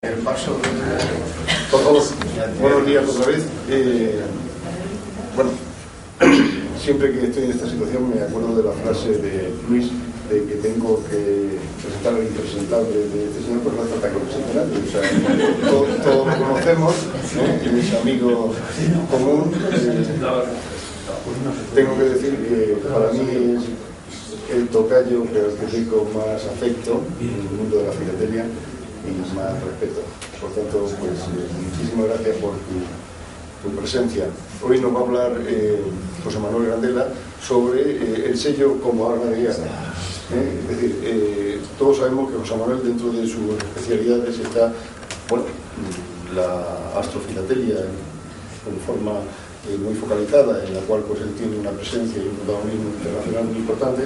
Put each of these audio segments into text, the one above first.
El paso por favor, buenos días otra vez. Bueno, siempre que estoy en esta situación me acuerdo de la frase de Luis de que tengo que presentar al impresentable de este señor, pues no hace falta que lo presente nadie. O sea, todos lo conocemos, es amigo común. Tengo que decir que para mí es el tocayo que al que tengo más afecto en el mundo de la filatelia y más respeto. Por tanto, pues muchísimas gracias por tu presencia. Hoy nos va a hablar José Manuel Grandela sobre el sello como arma de guerra. Es decir, todos sabemos que José Manuel, dentro de sus especialidades, está, bueno, la astrofilatelia en forma muy focalizada, en la cual pues él tiene una presencia y un protagonismo internacional muy importante,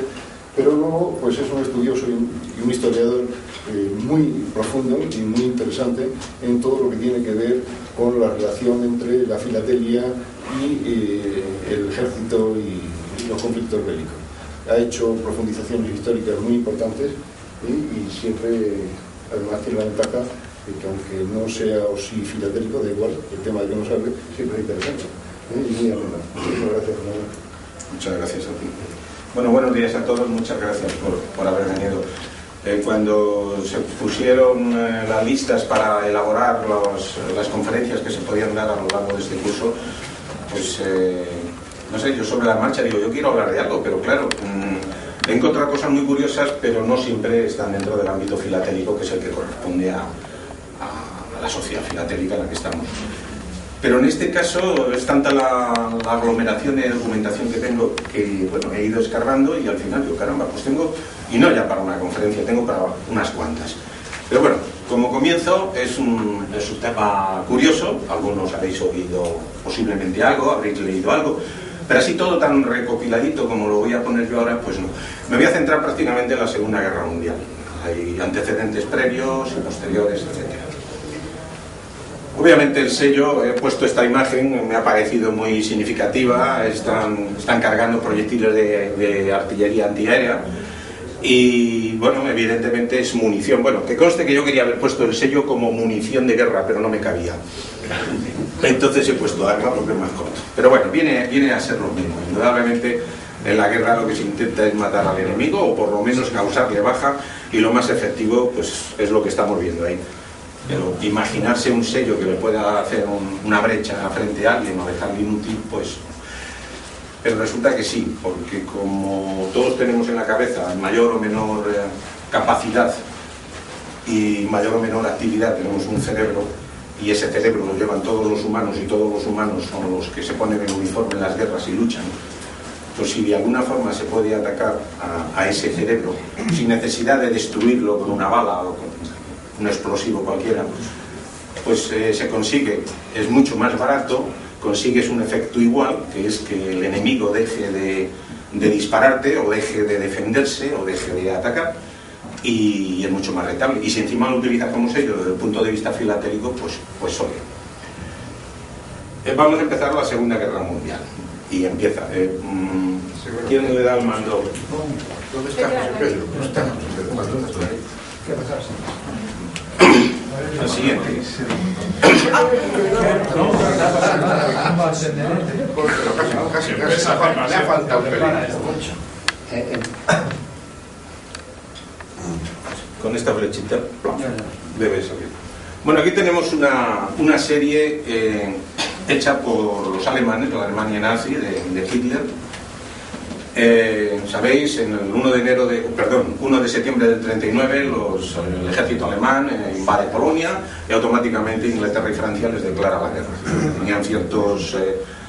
pero luego pues es un estudioso y un historiador muy profundo y muy interesante en todo lo que tiene que ver con la relación entre la filatelia y el ejército y los conflictos bélicos. Ha hecho profundizaciones históricas muy importantes y siempre, además, tiene la ventaja de que aunque no sea o sí filatélico, da igual, el tema de que nos hable siempre es interesante y muy ameno. Muchas gracias, Manuel. Muchas gracias a ti. Bueno, buenos días a todos, muchas gracias por haber venido. Cuando se pusieron las listas para elaborar las conferencias que se podían dar a lo largo de este curso, pues no sé, yo sobre la marcha digo, yo quiero hablar de algo, pero claro, he encontrado cosas muy curiosas, pero no siempre están dentro del ámbito filatélico, que es el que corresponde a la sociedad filatélica en la que estamos. Pero en este caso es tanta la aglomeración de documentación que tengo que, bueno, he ido escarbando y al final digo, caramba, pues tengo, y no ya para una conferencia, tengo para unas cuantas. Pero bueno, como comienzo, es un tema curioso, algunos habréis oído posiblemente algo, habréis leído algo, pero así todo tan recopiladito como lo voy a poner yo ahora, pues no. Me voy a centrar prácticamente en la Segunda Guerra Mundial. Hay antecedentes previos y posteriores, etc. Obviamente el sello, he puesto esta imagen, me ha parecido muy significativa, están cargando proyectiles de artillería antiaérea y bueno, evidentemente es munición. Bueno, que conste que yo quería haber puesto el sello como munición de guerra, pero no me cabía. Entonces he puesto arma porque es más corto. Pero bueno, viene a ser lo mismo. Indudablemente en la guerra lo que se intenta es matar al enemigo o por lo menos causarle baja y lo más efectivo pues es lo que estamos viendo ahí. Pero imaginarse un sello que le pueda hacer una brecha frente a alguien o dejarle inútil, pues... Pero resulta que sí, porque como todos tenemos en la cabeza mayor o menor capacidad y mayor o menor actividad, tenemos un cerebro y ese cerebro lo llevan todos los humanos y todos los humanos son los que se ponen en uniforme en las guerras y luchan, pues si de alguna forma se puede atacar a ese cerebro sin necesidad de destruirlo con una bala o con un explosivo cualquiera, pues se consigue, es mucho más barato, consigues un efecto igual, que es que el enemigo deje de dispararte o deje de defenderse o deje de atacar y es mucho más rentable. Y si encima lo utilizas como sello desde el punto de vista filatélico, pues solo. Vamos a empezar la Segunda Guerra Mundial y empieza. ¿Quién le da el mando? ¿Dónde está José Pedro? No está José Pedro. ¿Qué pasa? El siguiente. Casi le ha faltado un pelín. Con esta flechita debe salir. Bueno, aquí tenemos una serie hecha por los alemanes, la Alemania nazi de Hitler. Sabéis, en el 1 de septiembre del 39 el ejército alemán invade Polonia y automáticamente Inglaterra y Francia les declara la guerra. Tenían ciertos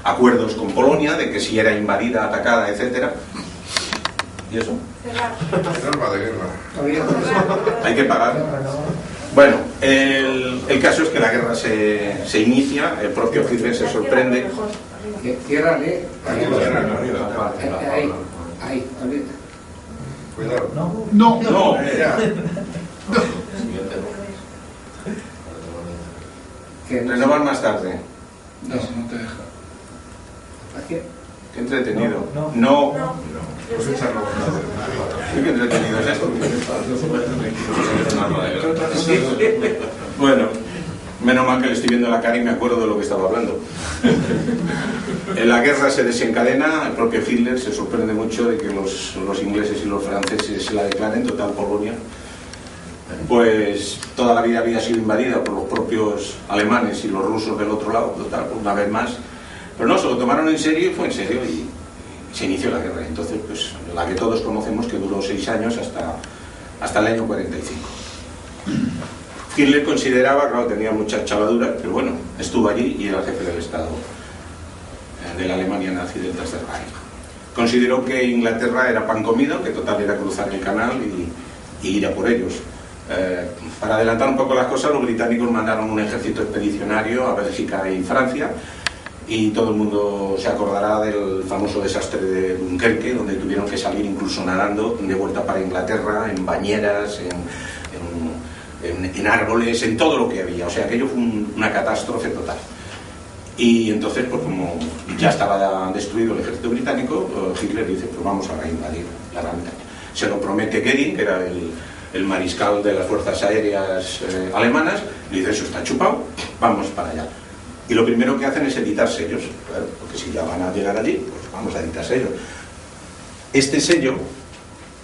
acuerdos con Polonia de que si era invadida, atacada, etcétera. ¿Y eso? Norma de guerra. Hay que pagar. Bueno, el caso es que la guerra se inicia, el propio Hitler se sorprende. Ciérrale. Ahí, ahorita. Cuidado. No. Renovar más tarde. No te deja. ¿Qué? Qué entretenido. No. Pues echarlo. Qué entretenido es esto. Bueno, menos mal que le estoy viendo la cara y me acuerdo de lo que estaba hablando. En la guerra se desencadena, el propio Hitler se sorprende mucho de que los ingleses y los franceses la declaren, total Polonia, pues toda la vida había sido invadida por los propios alemanes y los rusos del otro lado, total, una vez más. Pero no, se lo tomaron en serio y fue en serio y se inició la guerra. Entonces, pues la que todos conocemos, que duró 6 años hasta el año 45. Hitler consideraba, claro, tenía mucha chavadura, pero bueno, estuvo allí y era el jefe del Estado de la Alemania nazi del Tercer Reich. Consideró que Inglaterra era pan comido, que total era cruzar el canal y ir a por ellos. Para adelantar un poco las cosas, los británicos mandaron un ejército expedicionario a Bélgica y Francia, y todo el mundo se acordará del famoso desastre de Dunkerque, donde tuvieron que salir incluso nadando de vuelta para Inglaterra, en bañeras, en árboles, en todo lo que había. O sea, aquello fue una catástrofe total. Y entonces, pues como ya estaba destruido el ejército británico, Hitler dice, pues vamos a invadir la Gran Bretaña. Se lo promete Goering, que era el mariscal de las fuerzas aéreas alemanas, le dice, eso está chupado, vamos para allá. Y lo primero que hacen es editar sellos, claro, porque si ya van a llegar allí, pues vamos a editar sellos. Este sello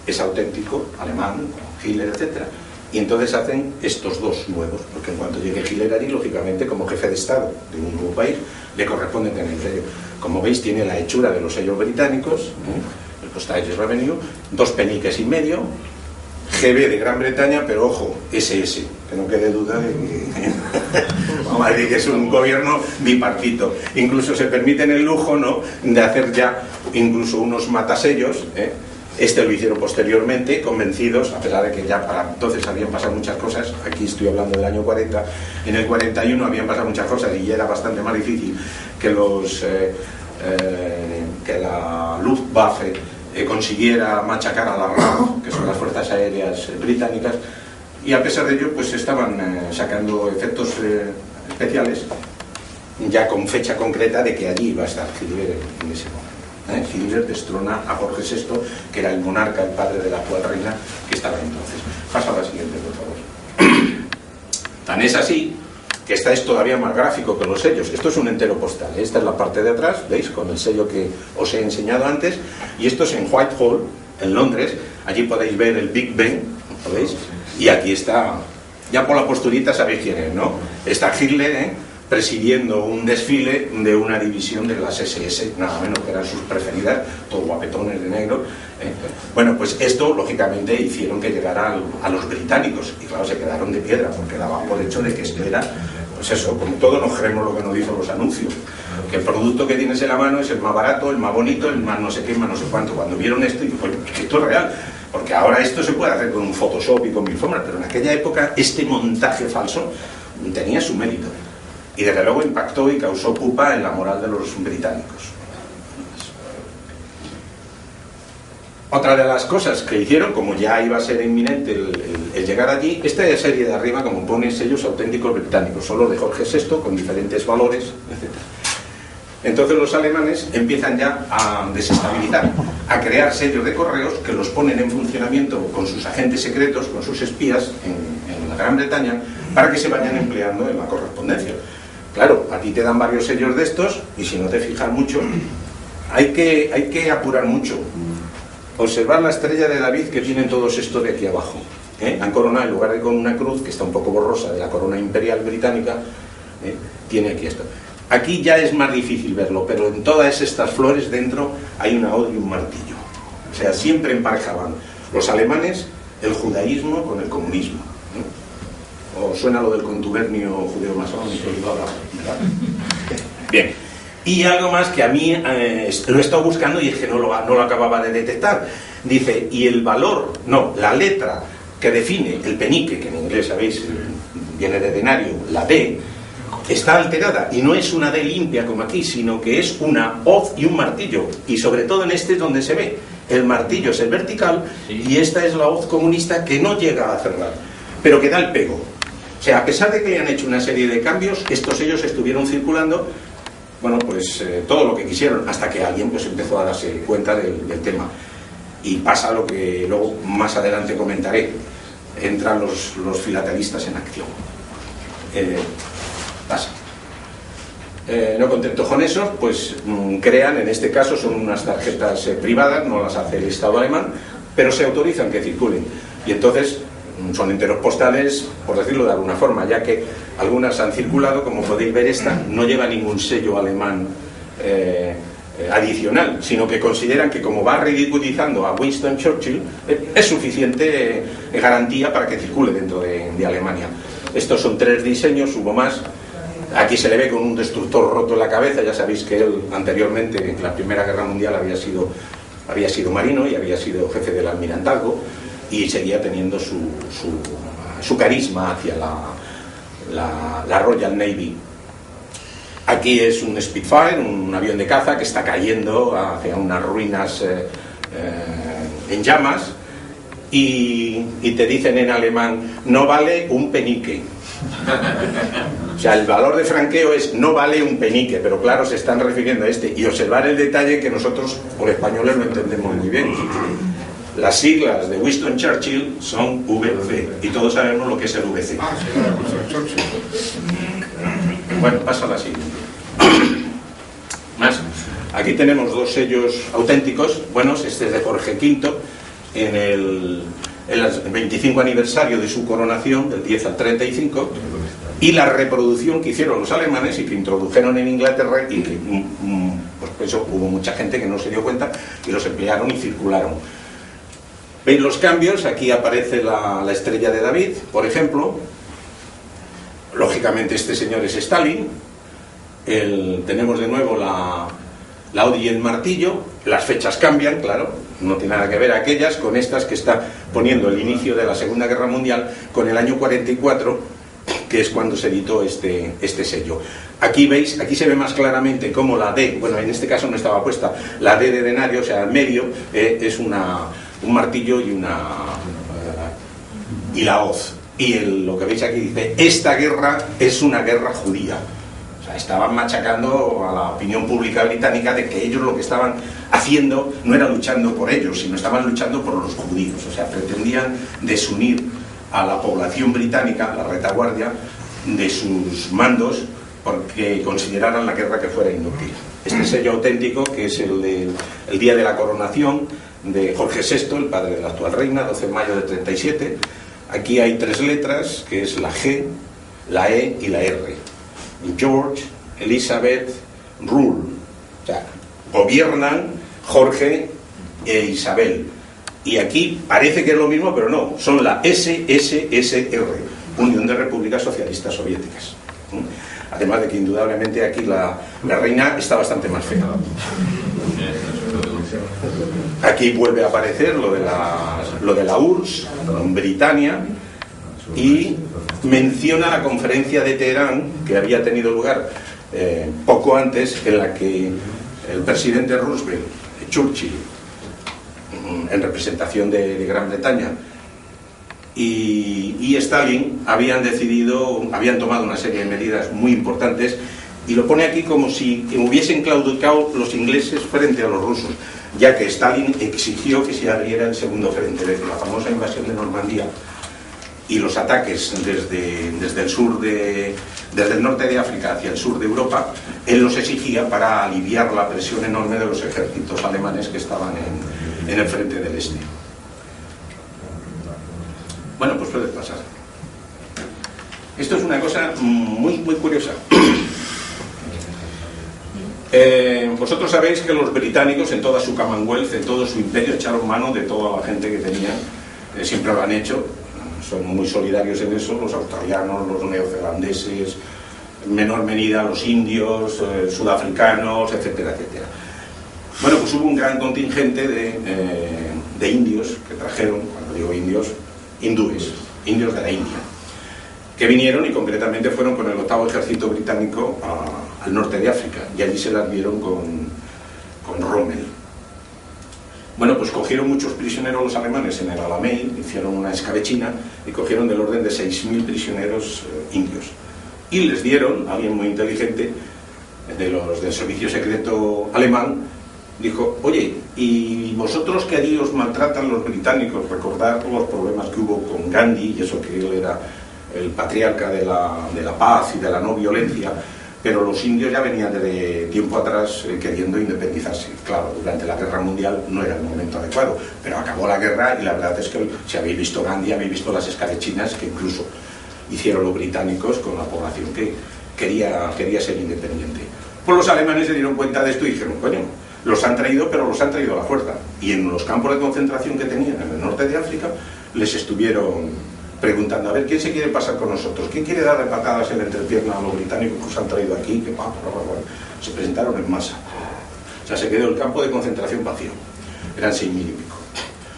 es auténtico, alemán, con Hitler, etc. Y entonces hacen estos dos nuevos, porque en cuanto llegue Hitler allí, lógicamente, como jefe de Estado de un nuevo país, le corresponde tener el sello. Como veis, tiene la hechura de los sellos británicos, el Postage Revenue, 2 peniques y medio, GB de Gran Bretaña, pero ojo, SS, que no quede duda de que vamos a decir que es un gobierno bipartito. Incluso se permiten el lujo, ¿no?, de hacer ya incluso unos matasellos, Este lo hicieron posteriormente, convencidos, a pesar de que ya para entonces habían pasado muchas cosas. Aquí estoy hablando del año 40, en el 41 habían pasado muchas cosas y ya era bastante más difícil que que la Luftwaffe consiguiera machacar a la RAF, que son las fuerzas aéreas británicas, y a pesar de ello pues estaban sacando efectos especiales ya con fecha concreta de que allí iba a estar Hitler en ese momento. Hitler destrona a Jorge VI, que era el monarca, el padre de la actual reina, que estaba entonces. Pasa a la siguiente, por favor. Tan es así que esta es todavía más gráfico que los sellos. Esto es un entero postal. Esta es la parte de atrás, ¿veis? Con el sello que os he enseñado antes. Y esto es en Whitehall, en Londres. Allí podéis ver el Big Ben, ¿lo veis? Y aquí está, ya por la posturita sabéis quién es, ¿no? Está Hitler, presidiendo un desfile de una división de las SS, nada menos que eran sus preferidas, todos guapetones de negro. Bueno, pues esto, lógicamente, hicieron que llegara a los británicos, y claro, se quedaron de piedra, porque daban por hecho de que esto era, pues eso, como todos nos creemos lo que nos dicen los anuncios, que el producto que tienes en la mano es el más barato, el más bonito, el más no sé qué, el más no sé cuánto. Cuando vieron esto, y pues esto es real, porque ahora esto se puede hacer con un Photoshop y con mil formas, pero en aquella época este montaje falso tenía su mérito. Y desde luego impactó y causó pupa en la moral de los británicos. Otra de las cosas que hicieron, como ya iba a ser inminente el llegar allí, esta serie de arriba, como pone, sellos auténticos británicos, son los de Jorge VI, con diferentes valores, etc. Entonces los alemanes empiezan ya a desestabilizar, a crear sellos de correos que los ponen en funcionamiento con sus agentes secretos, con sus espías en la Gran Bretaña, para que se vayan empleando en la correspondencia. Claro, a ti te dan varios sellos de estos y si no te fijas mucho, hay que apurar mucho. Observar la estrella de David que tienen todos estos de aquí abajo. Han coronado, en lugar de con una cruz, que está un poco borrosa, de la corona imperial británica, tiene aquí esto. Aquí ya es más difícil verlo, pero en todas estas flores dentro hay una hoz y un martillo. O sea, siempre emparejaban los alemanes el judaísmo con el comunismo. ¿O suena lo del contubernio judeo-masónico? Bien. Y algo más que a mí lo he estado buscando y es que no lo acababa de detectar. Dice, y el valor, no, la letra que define el penique, que en inglés sabéis viene de denario, la D, está alterada y no es una D limpia como aquí, sino que es una hoz y un martillo. Y sobre todo en este es donde se ve. El martillo es el vertical y esta es la hoz comunista que no llega a cerrar, pero que da el pego. O sea, a pesar de que le han hecho una serie de cambios, estos sellos estuvieron circulando, bueno, pues todo lo que quisieron, hasta que alguien pues empezó a darse cuenta del tema. Y pasa lo que luego más adelante comentaré. Entran los filatelistas en acción. pasa. No contentos con eso, pues crean, en este caso son unas tarjetas privadas, no las hace el Estado alemán, pero se autorizan que circulen. Y entonces son enteros postales, por decirlo de alguna forma, ya que algunas han circulado, como podéis ver, esta no lleva ningún sello alemán adicional, sino que consideran que como va ridiculizando a Winston Churchill, es suficiente garantía para que circule dentro de Alemania. Estos son 3 diseños, hubo más. Aquí se le ve con un destructor roto en la cabeza. Ya sabéis que él anteriormente, en la Primera Guerra Mundial, había sido marino y había sido jefe del almirantazgo, y seguía teniendo su carisma hacia la Royal Navy. Aquí es un Spitfire, un avión de caza que está cayendo hacia unas ruinas en llamas, y te dicen en alemán: no vale un penique. O sea, el valor de franqueo es no vale un penique, pero claro, se están refiriendo a este. Y observar el detalle que nosotros, por españoles, lo entendemos muy bien. Las siglas de Winston Churchill son VC, y todos sabemos lo que es el VC. Bueno, pasa a la siguiente. Más. Aquí tenemos 2 sellos auténticos buenos. Este es de Jorge V, en el 25 aniversario de su coronación, del 10 al 35, y la reproducción que hicieron los alemanes y que introdujeron en Inglaterra, y que pues eso, hubo mucha gente que no se dio cuenta y los emplearon y circularon. ¿Veis los cambios? Aquí aparece la estrella de David, por ejemplo. Lógicamente este señor es Stalin. Tenemos de nuevo la Odi y el martillo. Las fechas cambian, claro, no tiene nada que ver aquellas con estas que está poniendo el inicio de la Segunda Guerra Mundial con el año 44, que es cuando se editó este sello. Aquí veis, aquí se ve más claramente cómo la D, bueno, en este caso no estaba puesta, la D de denario, o sea, al medio, es un martillo y la hoz. Y lo que veis aquí dice: esta guerra es una guerra judía. O sea, estaban machacando a la opinión pública británica de que ellos lo que estaban haciendo no era luchando por ellos, sino estaban luchando por los judíos. O sea, pretendían desunir a la población británica, la retaguardia, de sus mandos, porque consideraran la guerra que fuera inútil. Este sello auténtico, que es el día de la coronación de Jorge VI, el padre de la actual reina, 12 de mayo de 37. Aquí hay 3 letras, que es la G, la E y la R. George, Elizabeth, rule. O sea, gobiernan Jorge e Isabel. Y aquí parece que es lo mismo, pero no. Son la SSSR, Unión de Repúblicas Socialistas Soviéticas. Además de que indudablemente aquí la reina está bastante más fea. Aquí vuelve a aparecer lo de la URSS, Britania, y menciona la conferencia de Teherán que había tenido lugar poco antes, en la que el presidente Roosevelt, Churchill, en representación de Gran Bretaña, y Stalin habían tomado una serie de medidas muy importantes, y lo pone aquí como si hubiesen claudicado los ingleses frente a los rusos, ya que Stalin exigió que se abriera el segundo frente, desde la famosa invasión de Normandía y los ataques desde el norte de África hacia el sur de Europa. Él los exigía para aliviar la presión enorme de los ejércitos alemanes que estaban en el frente del este. Bueno, pues puede pasar. Esto es una cosa muy, muy curiosa. Vosotros sabéis que los británicos, en toda su Commonwealth, en todo su imperio, echaron mano de toda la gente que tenían. Siempre lo han hecho, son muy solidarios en eso, los australianos, los neozelandeses, en menor medida los indios, sudafricanos, etcétera, etcétera. Bueno, pues hubo un gran contingente de indios que trajeron, cuando digo indios, hindúes, indios de la India, que vinieron y concretamente fueron con el 8º ejército británico al norte de África, y allí se las vieron con Rommel. Bueno, pues cogieron muchos prisioneros los alemanes en el Alamein, hicieron una escabechina y cogieron del orden de 6.000 prisioneros indios. Y les dieron, alguien muy inteligente del servicio secreto alemán, dijo: oye, ¿y vosotros que allí os maltratan los británicos? Recordad los problemas que hubo con Gandhi, y eso que él era el patriarca de la paz y de la no violencia, pero los indios ya venían de tiempo atrás queriendo independizarse. Claro, durante la Guerra Mundial no era el momento adecuado, pero acabó la guerra y la verdad es que si habéis visto Gandhi, habéis visto las escabechinas que incluso hicieron los británicos con la población que quería ser independiente. Pues los alemanes se dieron cuenta de esto y dijeron, coño, los han traído, pero los han traído a la fuerza. Y en los campos de concentración que tenían en el norte de África, les estuvieron preguntando, a ver, ¿quién se quiere pasar con nosotros? ¿Quién quiere darle patadas en la entrepierna a los británicos que os han traído aquí? Que se presentaron en masa. O sea, se quedó el campo de concentración vacío. Eran 6.000 y pico.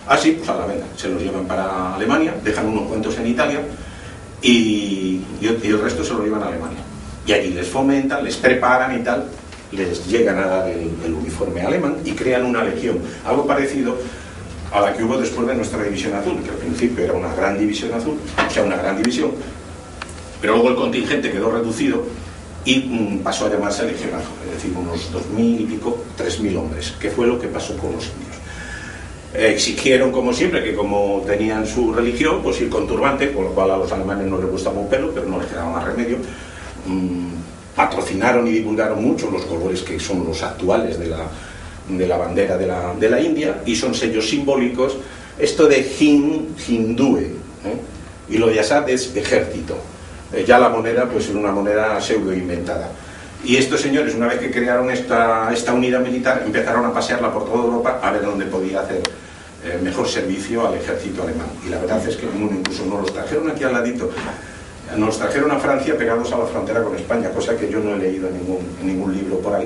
Así, pues a la venta. Se los llevan para Alemania, dejan unos cuantos en Italia y el resto se lo llevan a Alemania. Y allí les fomentan, les preparan y tal, les llegan a dar el uniforme alemán y crean una legión. Algo parecido a la que hubo después de nuestra división azul, que al principio era una gran división azul, o sea, una gran división, pero luego el contingente quedó reducido y pasó a llamarse legión azul, es decir, unos 2.000 y pico, 3.000 hombres, que fue lo que pasó con los indios. Exigieron, como siempre, que como tenían su religión, pues ir con turbante, con lo cual a los alemanes no les gustaba un pelo, pero no les quedaba más remedio. Patrocinaron y divulgaron mucho los colores que son los actuales de la bandera de la India, y son sellos simbólicos. Esto de hindúe, y lo de Assad es ejército. Ya la moneda pues era una moneda pseudo inventada. Y estos señores, una vez que crearon esta unidad militar, empezaron a pasearla por toda Europa a ver dónde podía hacer mejor servicio al ejército alemán. Y la verdad es que incluso nos los trajeron aquí al ladito. Nos trajeron a Francia pegados a la frontera con España, cosa que yo no he leído en ningún libro por ahí,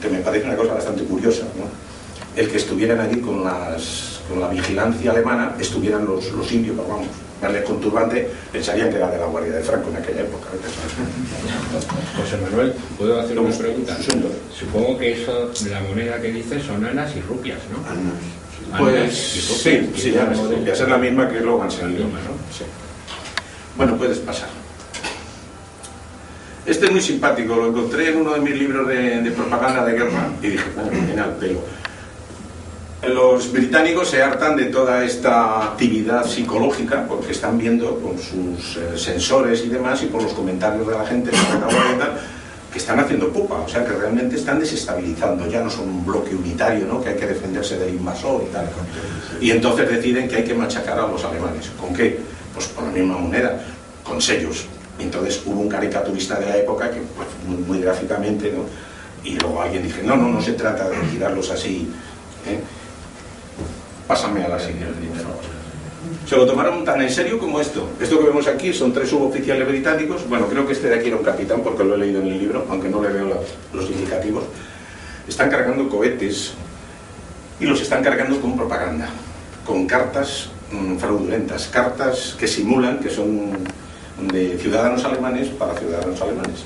que me parece una cosa bastante curiosa, ¿no? El que estuvieran allí con la vigilancia alemana, estuvieran los indios, pero vamos, darle con turbante, pensarían que era de la Guardia de Franco en aquella época. José Manuel, ¿puedo hacer una pregunta? Supongo que eso de la moneda que dices son anas y rupias, ¿no? Pues sí, anas y rupias, es la misma que luego en el idioma, ¿no? Sí. Bueno, puedes pasar. Este es muy simpático, lo encontré en uno de mis libros de propaganda de guerra y dije, bueno, viene al pelo. Los británicos se hartan de toda esta actividad psicológica porque están viendo con sus sensores y demás, y por los comentarios de la gente que están haciendo pupa, o sea que realmente están desestabilizando, ya no son un bloque unitario, ¿no? Que hay que defenderse del invasor y tal. Y entonces deciden que hay que machacar a los alemanes. ¿Con qué? Pues con la misma moneda, con sellos. Entonces hubo un caricaturista de la época que, pues, muy gráficamente, ¿no? Y luego alguien dice, no se trata de girarlos así, ¿eh? Pásame a la siguiente, por favor. Se lo tomaron tan en serio como esto. Esto que vemos aquí son 3 suboficiales británicos. Bueno, creo que este de aquí era un capitán porque lo he leído en el libro, aunque no le veo los indicativos. Están cargando cohetes y los están cargando con propaganda, con cartas fraudulentas, cartas que simulan que son de ciudadanos alemanes para ciudadanos alemanes,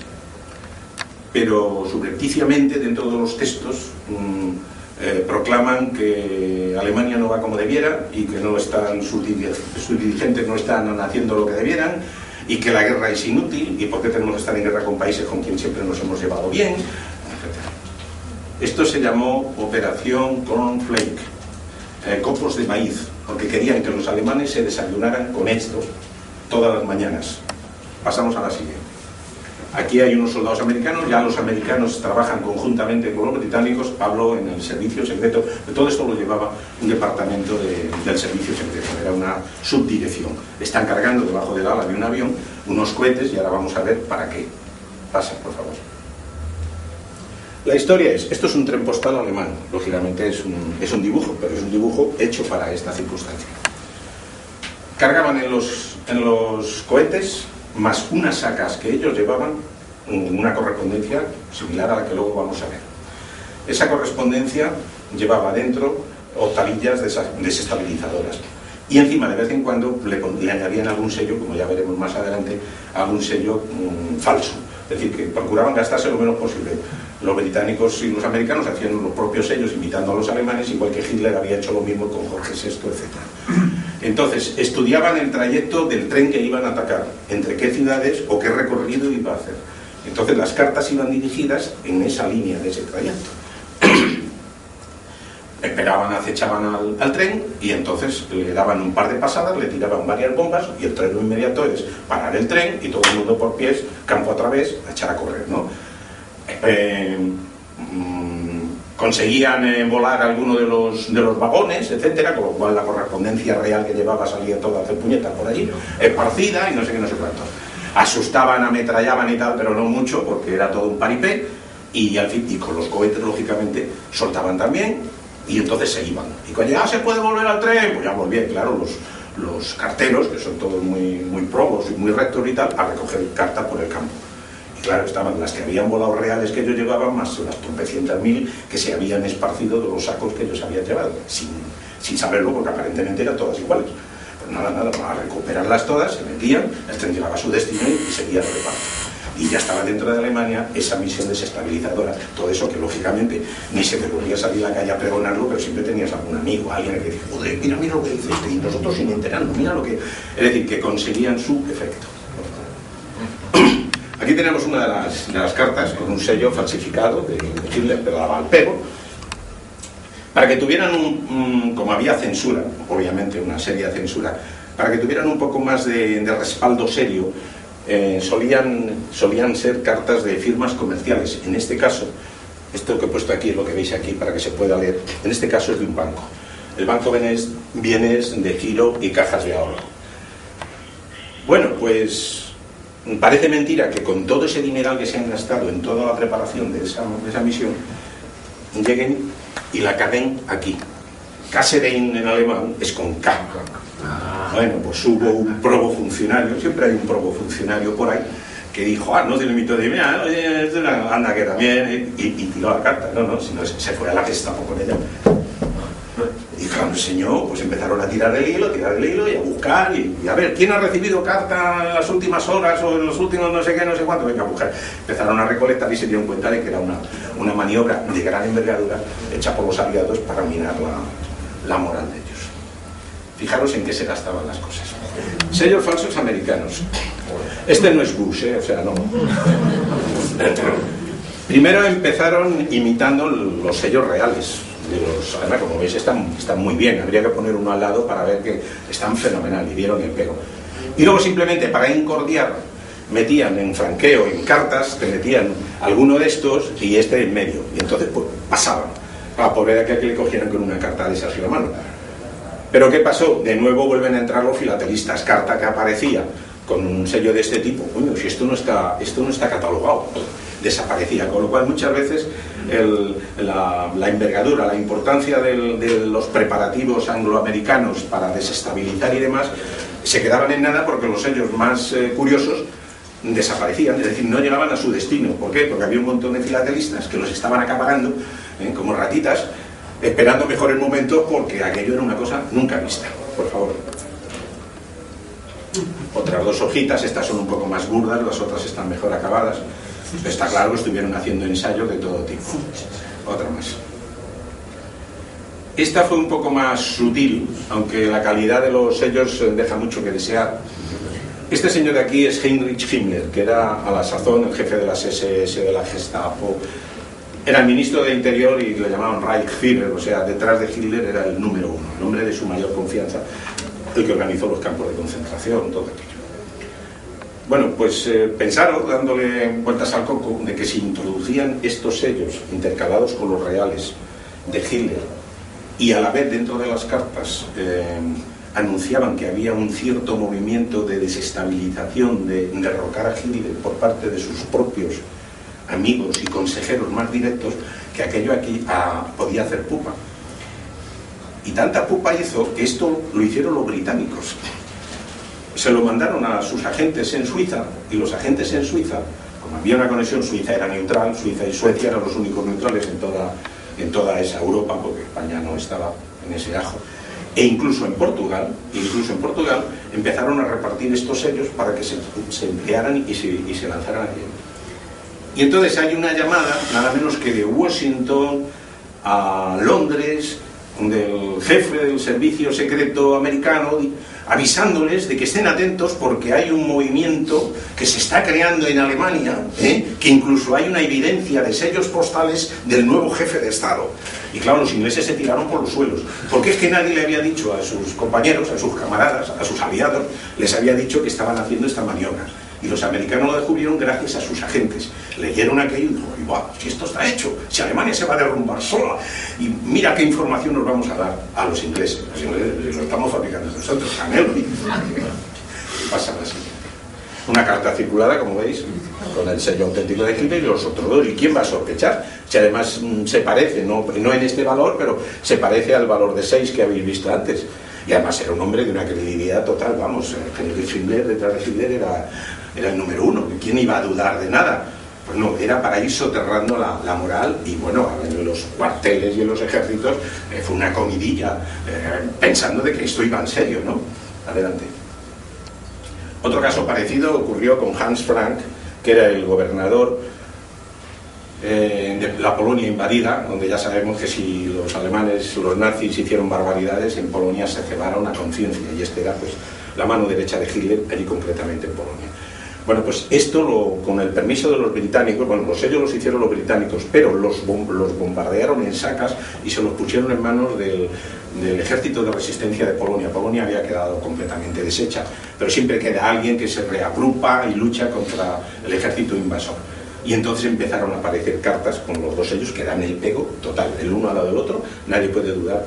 pero subrepticiamente dentro de los textos proclaman que Alemania no va como debiera y que sus dirigentes no están haciendo lo que debieran y que la guerra es inútil y por qué tenemos que estar en guerra con países con quien siempre nos hemos llevado bien, etc. Esto se llamó Operación Cornflake, copos de maíz, porque querían que los alemanes se desayunaran con esto todas las mañanas. Pasamos a la siguiente. Aquí hay unos soldados americanos, ya los americanos trabajan conjuntamente con los británicos, hablo en el servicio secreto, todo esto lo llevaba un departamento del servicio secreto, era una subdirección. Están cargando debajo del ala de un avión unos cohetes y ahora vamos a ver para qué. Pasa, por favor. La historia es, esto es un tren postal alemán, lógicamente es un dibujo, pero es un dibujo hecho para esta circunstancia. Cargaban en los cohetes más unas sacas que ellos llevaban, una correspondencia similar a la que luego vamos a ver. Esa correspondencia llevaba dentro octavillas desestabilizadoras y encima de vez en cuando le añadían algún sello, como ya veremos más adelante, algún sello falso, es decir, que procuraban gastarse lo menos posible. Los británicos y los americanos hacían los propios sellos imitando a los alemanes, igual que Hitler había hecho lo mismo con Jorge VI, etc. Entonces, estudiaban el trayecto del tren que iban a atacar, entre qué ciudades o qué recorrido iba a hacer. Entonces, las cartas iban dirigidas en esa línea de ese trayecto. esperaban, acechaban al tren y entonces le daban un par de pasadas, le tiraban varias bombas y el tren lo inmediato es parar el tren y todo el mundo por pies, campo a través, a echar a correr, ¿no? Conseguían volar alguno de los vagones, etcétera, con lo cual la correspondencia real que llevaba salía toda a hacer puñetas por allí, esparcida y no sé qué, no sé cuánto. Asustaban, ametrallaban y tal, pero no mucho, porque era todo un paripé, y al fin, y con los cohetes, lógicamente, soltaban también, y entonces se iban. Y cuando ya se puede volver al tren, pues ya volvían, claro, los carteros, que son todos muy probos y muy rectos y tal, a recoger cartas por el campo. Y claro, estaban las que habían volado reales que ellos llevaban, más las tropecientas mil que se habían esparcido de los sacos que ellos habían llevado, sin saberlo, porque aparentemente eran todas iguales. Pues nada, para recuperarlas todas, se metían, el tren llegaba a su destino y seguía el reparto. Y ya estaba dentro de Alemania esa misión desestabilizadora, todo eso que lógicamente ni se te ocurría salir a la calle a pregonarlo, pero siempre tenías algún amigo, alguien que decía, joder, mira lo que dice este, y nosotros sin enterarnos, mira lo que... Es decir, que conseguían su efecto. Aquí tenemos una de las cartas con un sello falsificado de Hitler, pero daba al pego, para que tuvieran como había censura, obviamente una seria censura, para que tuvieran un poco más de respaldo serio, solían ser cartas de firmas comerciales. En este caso, esto que he puesto aquí es lo que veis aquí para que se pueda leer, en este caso es de un banco. El banco bienes de giro y cajas de ahorro. Bueno, pues parece mentira que con todo ese dineral que se han gastado en toda la preparación de esa misión, lleguen y la caden aquí. Kasserein en alemán es con K. Bueno, pues hubo un probofuncionario, siempre hay un probofuncionario por ahí, que dijo, no te limito de mira, anda que también, y tiró la carta, sino se fue a la Gestapo con ella. Y claro, el señor, pues empezaron a tirar el hilo y a buscar, y a ver, ¿quién ha recibido carta en las últimas horas o en los últimos no sé qué, no sé cuánto? Venga a buscar. Empezaron a recolectar y se dieron cuenta de que era una maniobra de gran envergadura hecha por los aliados para minar la moral de ellos. Fijaros en qué se gastaban las cosas. Sellos falsos americanos. Este no es Bush, o sea, no. Primero empezaron imitando los sellos reales. Además, como veis, están muy bien. Habría que poner uno al lado para ver que están fenomenal y dieron el pego. Y luego simplemente para encordiar metían en franqueo, en cartas, te metían alguno de estos y este en medio. Y entonces pues pasaban. Para poder que le cogieran con una carta de esas en la mano. Pero ¿qué pasó? De nuevo vuelven a entrar los filatelistas. Carta que aparecía con un sello de este tipo. Bueno, si esto no está catalogado, desaparecía. Con lo cual muchas veces la envergadura, la importancia de los preparativos angloamericanos para desestabilizar y demás, se quedaban en nada porque los sellos más curiosos desaparecían, es decir, no llegaban a su destino. ¿Por qué? Porque había un montón de filatelistas que los estaban acaparando como ratitas, esperando mejores momentos, porque aquello era una cosa nunca vista. Por favor. Otras dos hojitas, estas son un poco más burdas, las otras están mejor acabadas. Está claro que estuvieron haciendo ensayos de todo tipo. Otra más. Esta fue un poco más sutil, aunque la calidad de los sellos deja mucho que desear. Este señor de aquí es Heinrich Himmler, que era a la sazón el jefe de las SS, de la Gestapo. Era el ministro de Interior y le llamaban Reichsführer, o sea, detrás de Hitler era el número uno, el hombre de su mayor confianza, el que organizó los campos de concentración, todo aquello. Bueno, pues pensaron, dándole vueltas al coco, de que si introducían estos sellos intercalados con los reales de Hitler y a la vez dentro de las cartas anunciaban que había un cierto movimiento de desestabilización, de derrocar a Hitler por parte de sus propios amigos y consejeros más directos, que aquello aquí podía hacer pupa. Y tanta pupa hizo que esto lo hicieron los británicos. Se lo mandaron a sus agentes en Suiza, y los agentes en Suiza, como había una conexión, Suiza era neutral, Suiza y Suecia eran los únicos neutrales en toda esa Europa, porque España no estaba en ese ajo. E incluso en Portugal empezaron a repartir estos sellos para que se emplearan y se lanzaran aquí. Y entonces hay una llamada, nada menos que de Washington a Londres, del jefe del servicio secreto americano avisándoles de que estén atentos porque hay un movimiento que se está creando en Alemania, que incluso hay una evidencia de sellos postales del nuevo jefe de Estado. Y claro, los ingleses se tiraron por los suelos, porque es que nadie le había dicho a sus compañeros, a sus camaradas, a sus aliados, les había dicho que estaban haciendo esta maniobra. Y los americanos lo descubrieron gracias a sus agentes. Leyeron aquello y dijeron, ¡guau! Si esto está hecho, si Alemania se va a derrumbar sola, y mira qué información nos vamos a dar a los ingleses. Los ingleses lo estamos fabricando nosotros, Canelo. Pasa así. Una carta circulada, como veis, con el sello auténtico de Hitler y los otros dos. ¿Y quién va a sospechar? Si además se parece, no en este valor, pero se parece al valor de 6 que habéis visto antes. Y además era un hombre de una credibilidad total, vamos, Heinrich Himmler, detrás de Hitler era el número 1, ¿quién iba a dudar de nada? Pues no, era para ir soterrando la moral. Y bueno, en los cuarteles y en los ejércitos fue una comidilla, pensando de que esto iba en serio, ¿no? Adelante. Otro caso parecido ocurrió con Hans Frank, que era el gobernador de la Polonia invadida, donde ya sabemos que si los alemanes, los nazis hicieron barbaridades, en Polonia se cebara una conciencia, y este era pues la mano derecha de Hitler, allí concretamente en Polonia. Bueno, pues esto con el permiso de los británicos, bueno, los sellos los hicieron los británicos, pero los bombardearon en sacas y se los pusieron en manos del ejército de resistencia de Polonia. Polonia había quedado completamente deshecha, pero siempre queda alguien que se reagrupa y lucha contra el ejército invasor. Y entonces empezaron a aparecer cartas con los dos sellos que dan el pego total, el uno al lado del otro, nadie puede dudar.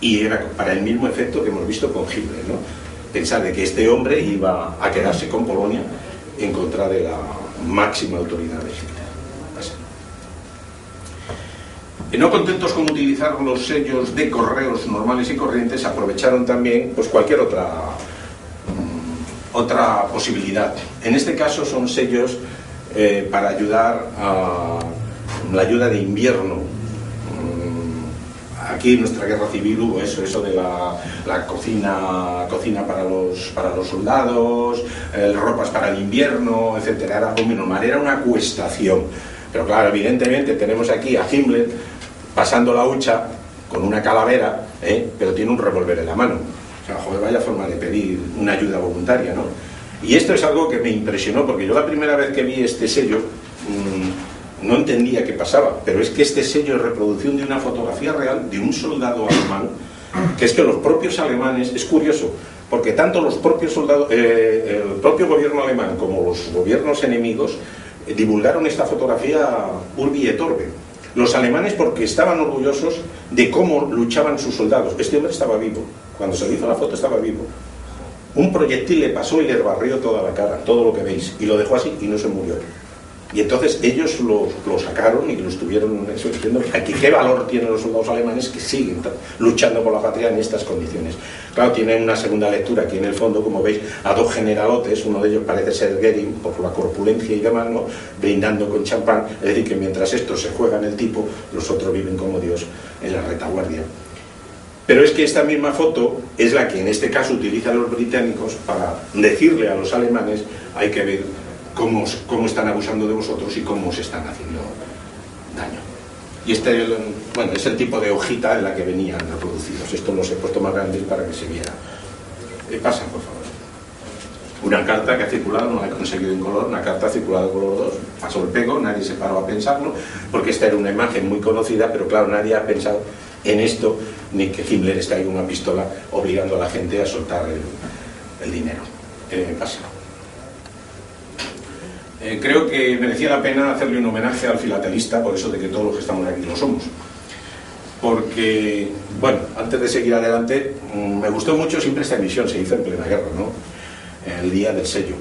Y era para el mismo efecto que hemos visto con Hitler, ¿no? Pensar de que este hombre iba a quedarse con Polonia en contra de la máxima autoridad de Hitler. No contentos con utilizar los sellos de correos normales y corrientes, aprovecharon también pues cualquier otra posibilidad. En este caso son sellos para ayudar a la ayuda de invierno. Aquí en nuestra guerra civil hubo eso de la cocina para los soldados, ropas para el invierno, etcétera. Era algo muy normal, era una acuestación. Pero claro, evidentemente tenemos aquí a Himmler pasando la hucha con una calavera, pero tiene un revólver en la mano. O sea, joder, vaya forma de pedir una ayuda voluntaria, ¿no? Y esto es algo que me impresionó, porque yo la primera vez que vi este sello no entendía qué pasaba, pero es que este sello es reproducción de una fotografía real de un soldado alemán, que es que los propios alemanes, es curioso, porque tanto los propios soldados, el propio gobierno alemán como los gobiernos enemigos divulgaron esta fotografía urbi et orbi. Los alemanes porque estaban orgullosos de cómo luchaban sus soldados. Este hombre estaba vivo, cuando se le hizo la foto estaba vivo. Un proyectil le pasó y le barrió toda la cara, todo lo que veis, y lo dejó así y no se murió. Y entonces ellos lo sacaron y lo estuvieron diciendo aquí qué valor tienen los soldados alemanes que siguen luchando por la patria en estas condiciones. Claro, tienen una segunda lectura aquí en el fondo, como veis, a dos generalotes, uno de ellos parece ser Goering por la corpulencia y demás, ¿no?, brindando con champán, es decir, que mientras estos se juegan el tipo, los otros viven como Dios en la retaguardia. Pero es que esta misma foto es la que en este caso utilizan los británicos para decirle a los alemanes hay que ver cómo están abusando de vosotros y cómo os están haciendo daño. Y este, bueno, es el tipo de hojita en la que venían reproducidos. Esto los he puesto más grandes para que se viera. Pasa, por favor. Una carta que ha circulado, no la he conseguido en color, una carta ha circulado color 2, pasó el pego, nadie se paró a pensarlo, porque esta era una imagen muy conocida, pero claro, nadie ha pensado en esto, ni que Himmler está ahí con una pistola obligando a la gente a soltar el dinero. Pasa. Creo que merecía la pena hacerle un homenaje al filatelista, por eso de que todos los que estamos aquí lo somos. Porque, bueno, antes de seguir adelante, me gustó mucho siempre esta emisión, se hizo en plena guerra, ¿no?, el día del sello.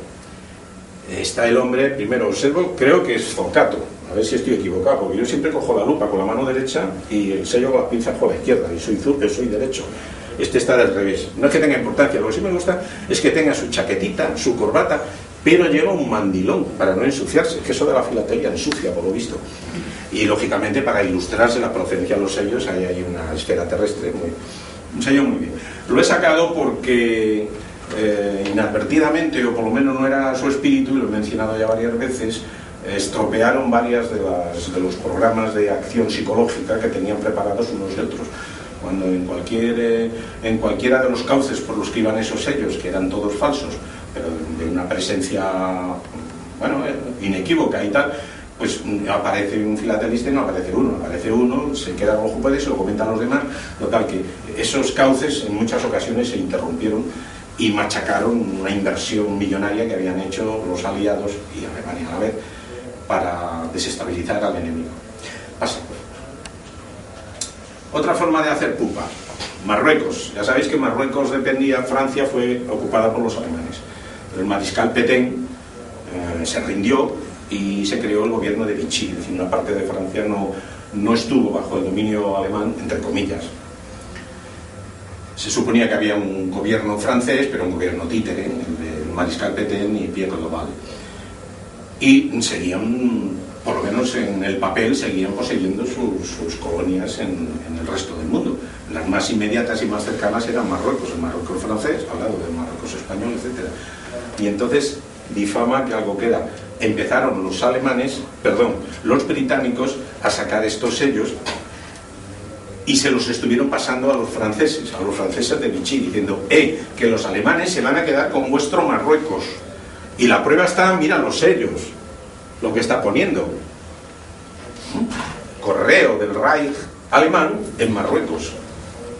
Está el hombre, primero observo, creo que es Zoncato, a ver si estoy equivocado, porque yo siempre cojo la lupa con la mano derecha y el sello con las pinzas con la izquierda, y soy derecho. Este está del revés. No es que tenga importancia, lo que sí me gusta es que tenga su chaquetita, su corbata, pero lleva un mandilón para no ensuciarse, que eso de la filatelia ensucia, por lo visto. Y lógicamente para ilustrarse la procedencia de los sellos, ahí hay una esfera terrestre, un sello muy bien. Lo he sacado porque inadvertidamente, o por lo menos no era su espíritu, y lo he mencionado ya varias veces, estropearon varias de los programas de acción psicológica que tenían preparados unos y otros. cuando en cualquiera de los cauces por los que iban esos sellos, que eran todos falsos, pero de una presencia, bueno, inequívoca y tal, pues aparece un filatelista y no aparece uno, se queda con Júpiter, se lo comentan los demás, total que esos cauces en muchas ocasiones se interrumpieron y machacaron una inversión millonaria que habían hecho los aliados y Alemania a la vez para desestabilizar al enemigo. Pasa. Otra forma de hacer pupa, Marruecos. Ya sabéis que Marruecos dependía, Francia fue ocupada por los alemanes. Pero el mariscal Pétain se rindió y se creó el gobierno de Vichy, es decir, una parte de Francia no estuvo bajo el dominio alemán, entre comillas. Se suponía que había un gobierno francés, pero un gobierno títere, el del mariscal Pétain y Pierre Laval. Y seguían, por lo menos en el papel, seguían poseyendo sus colonias en el resto del mundo. Las más inmediatas y más cercanas eran Marruecos, el Marruecos francés, al lado del Marruecos español, etc. Y entonces difama que algo queda. Empezaron los británicos a sacar estos sellos y se los estuvieron pasando a los franceses de Vichy, diciendo, que los alemanes se van a quedar con vuestro Marruecos. Y la prueba está, mira los sellos, lo que está poniendo. Correo del Reich alemán en Marruecos.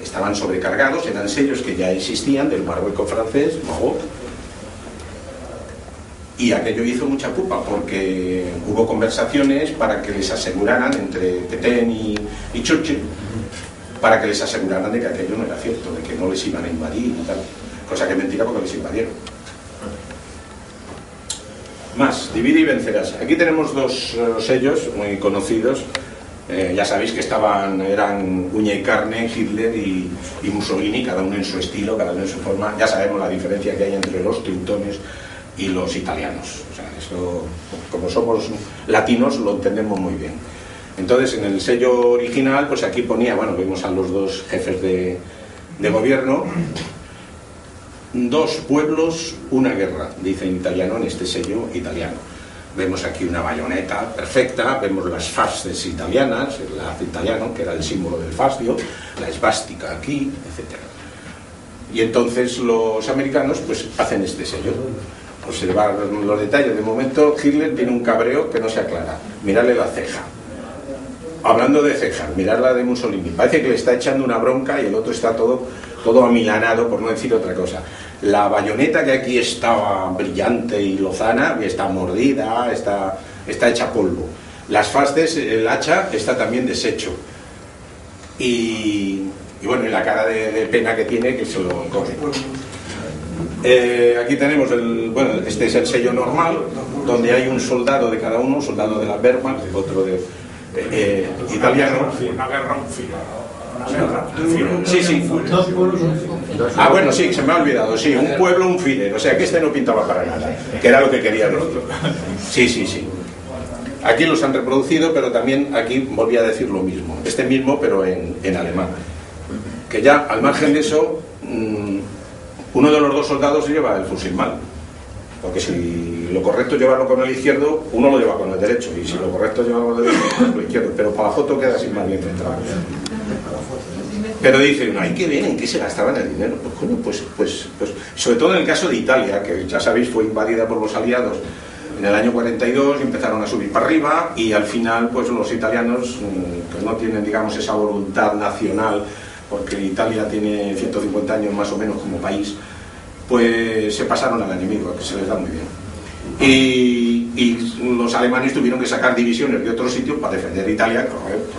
Estaban sobrecargados, eran sellos que ya existían del Marruecos francés, Maroc. Y aquello hizo mucha pupa, porque hubo conversaciones para que les aseguraran, entre Pétain y Churchill, para que les aseguraran de que aquello no era cierto, de que no les iban a invadir y tal. Cosa que es mentira, porque les invadieron. Más, divide y vencerás. Aquí tenemos dos sellos muy conocidos. Ya sabéis que eran uña y carne, Hitler y Mussolini, cada uno en su estilo, cada uno en su forma. Ya sabemos la diferencia que hay entre los teutones y los italianos. O sea, eso, como somos latinos, lo entendemos muy bien. Entonces, en el sello original, pues aquí ponía, bueno, vemos a los dos jefes de gobierno. Dos pueblos, una guerra, dice en italiano, en este sello italiano. Vemos aquí una bayoneta perfecta, vemos las fasces italianas, el haz italiano, que era el símbolo del fascio, la esvástica aquí, etc. Y entonces los americanos pues hacen este sello. Observar los detalles. De momento Hitler tiene un cabreo que no se aclara. Mirarle la ceja. Hablando de cejas, mirar la de Mussolini. Parece que le está echando una bronca y el otro está todo amilanado, por no decir otra cosa. La bayoneta, que aquí estaba brillante y lozana, está mordida, está hecha polvo. Las fasces, el hacha, está también deshecho. Y bueno, y la cara de pena que tiene, que se lo coge. Aquí tenemos este es el sello normal, donde hay un soldado de cada uno, un soldado de la Wehrmacht, otro de italiano. Una guerra, un filo. Sí. Ah, bueno, sí, se me ha olvidado. Sí, un pueblo, un Führer. O sea que este no pintaba para nada, que era lo que quería decir. Sí. Aquí los han reproducido, pero también aquí volví a decir lo mismo. Este mismo, pero en alemán. Que ya, al margen de eso, uno de los dos soldados lleva el fusil mal. Porque si lo correcto es llevarlo con el izquierdo, uno lo lleva con el derecho. Y si lo correcto es llevarlo con el derecho, con el izquierdo. Pero para la foto queda así más bien centrado. Pero dicen, ay, qué bien, ¿en qué se gastaban el dinero? Pues coño, pues sobre todo en el caso de Italia, que ya sabéis fue invadida por los aliados en el año 42, y empezaron a subir para arriba, y al final pues los italianos, que no tienen, digamos, esa voluntad nacional, porque Italia tiene 150 años más o menos como país, pues se pasaron al enemigo, que se les da muy bien. Y los alemanes tuvieron que sacar divisiones de otros sitios para defender Italia,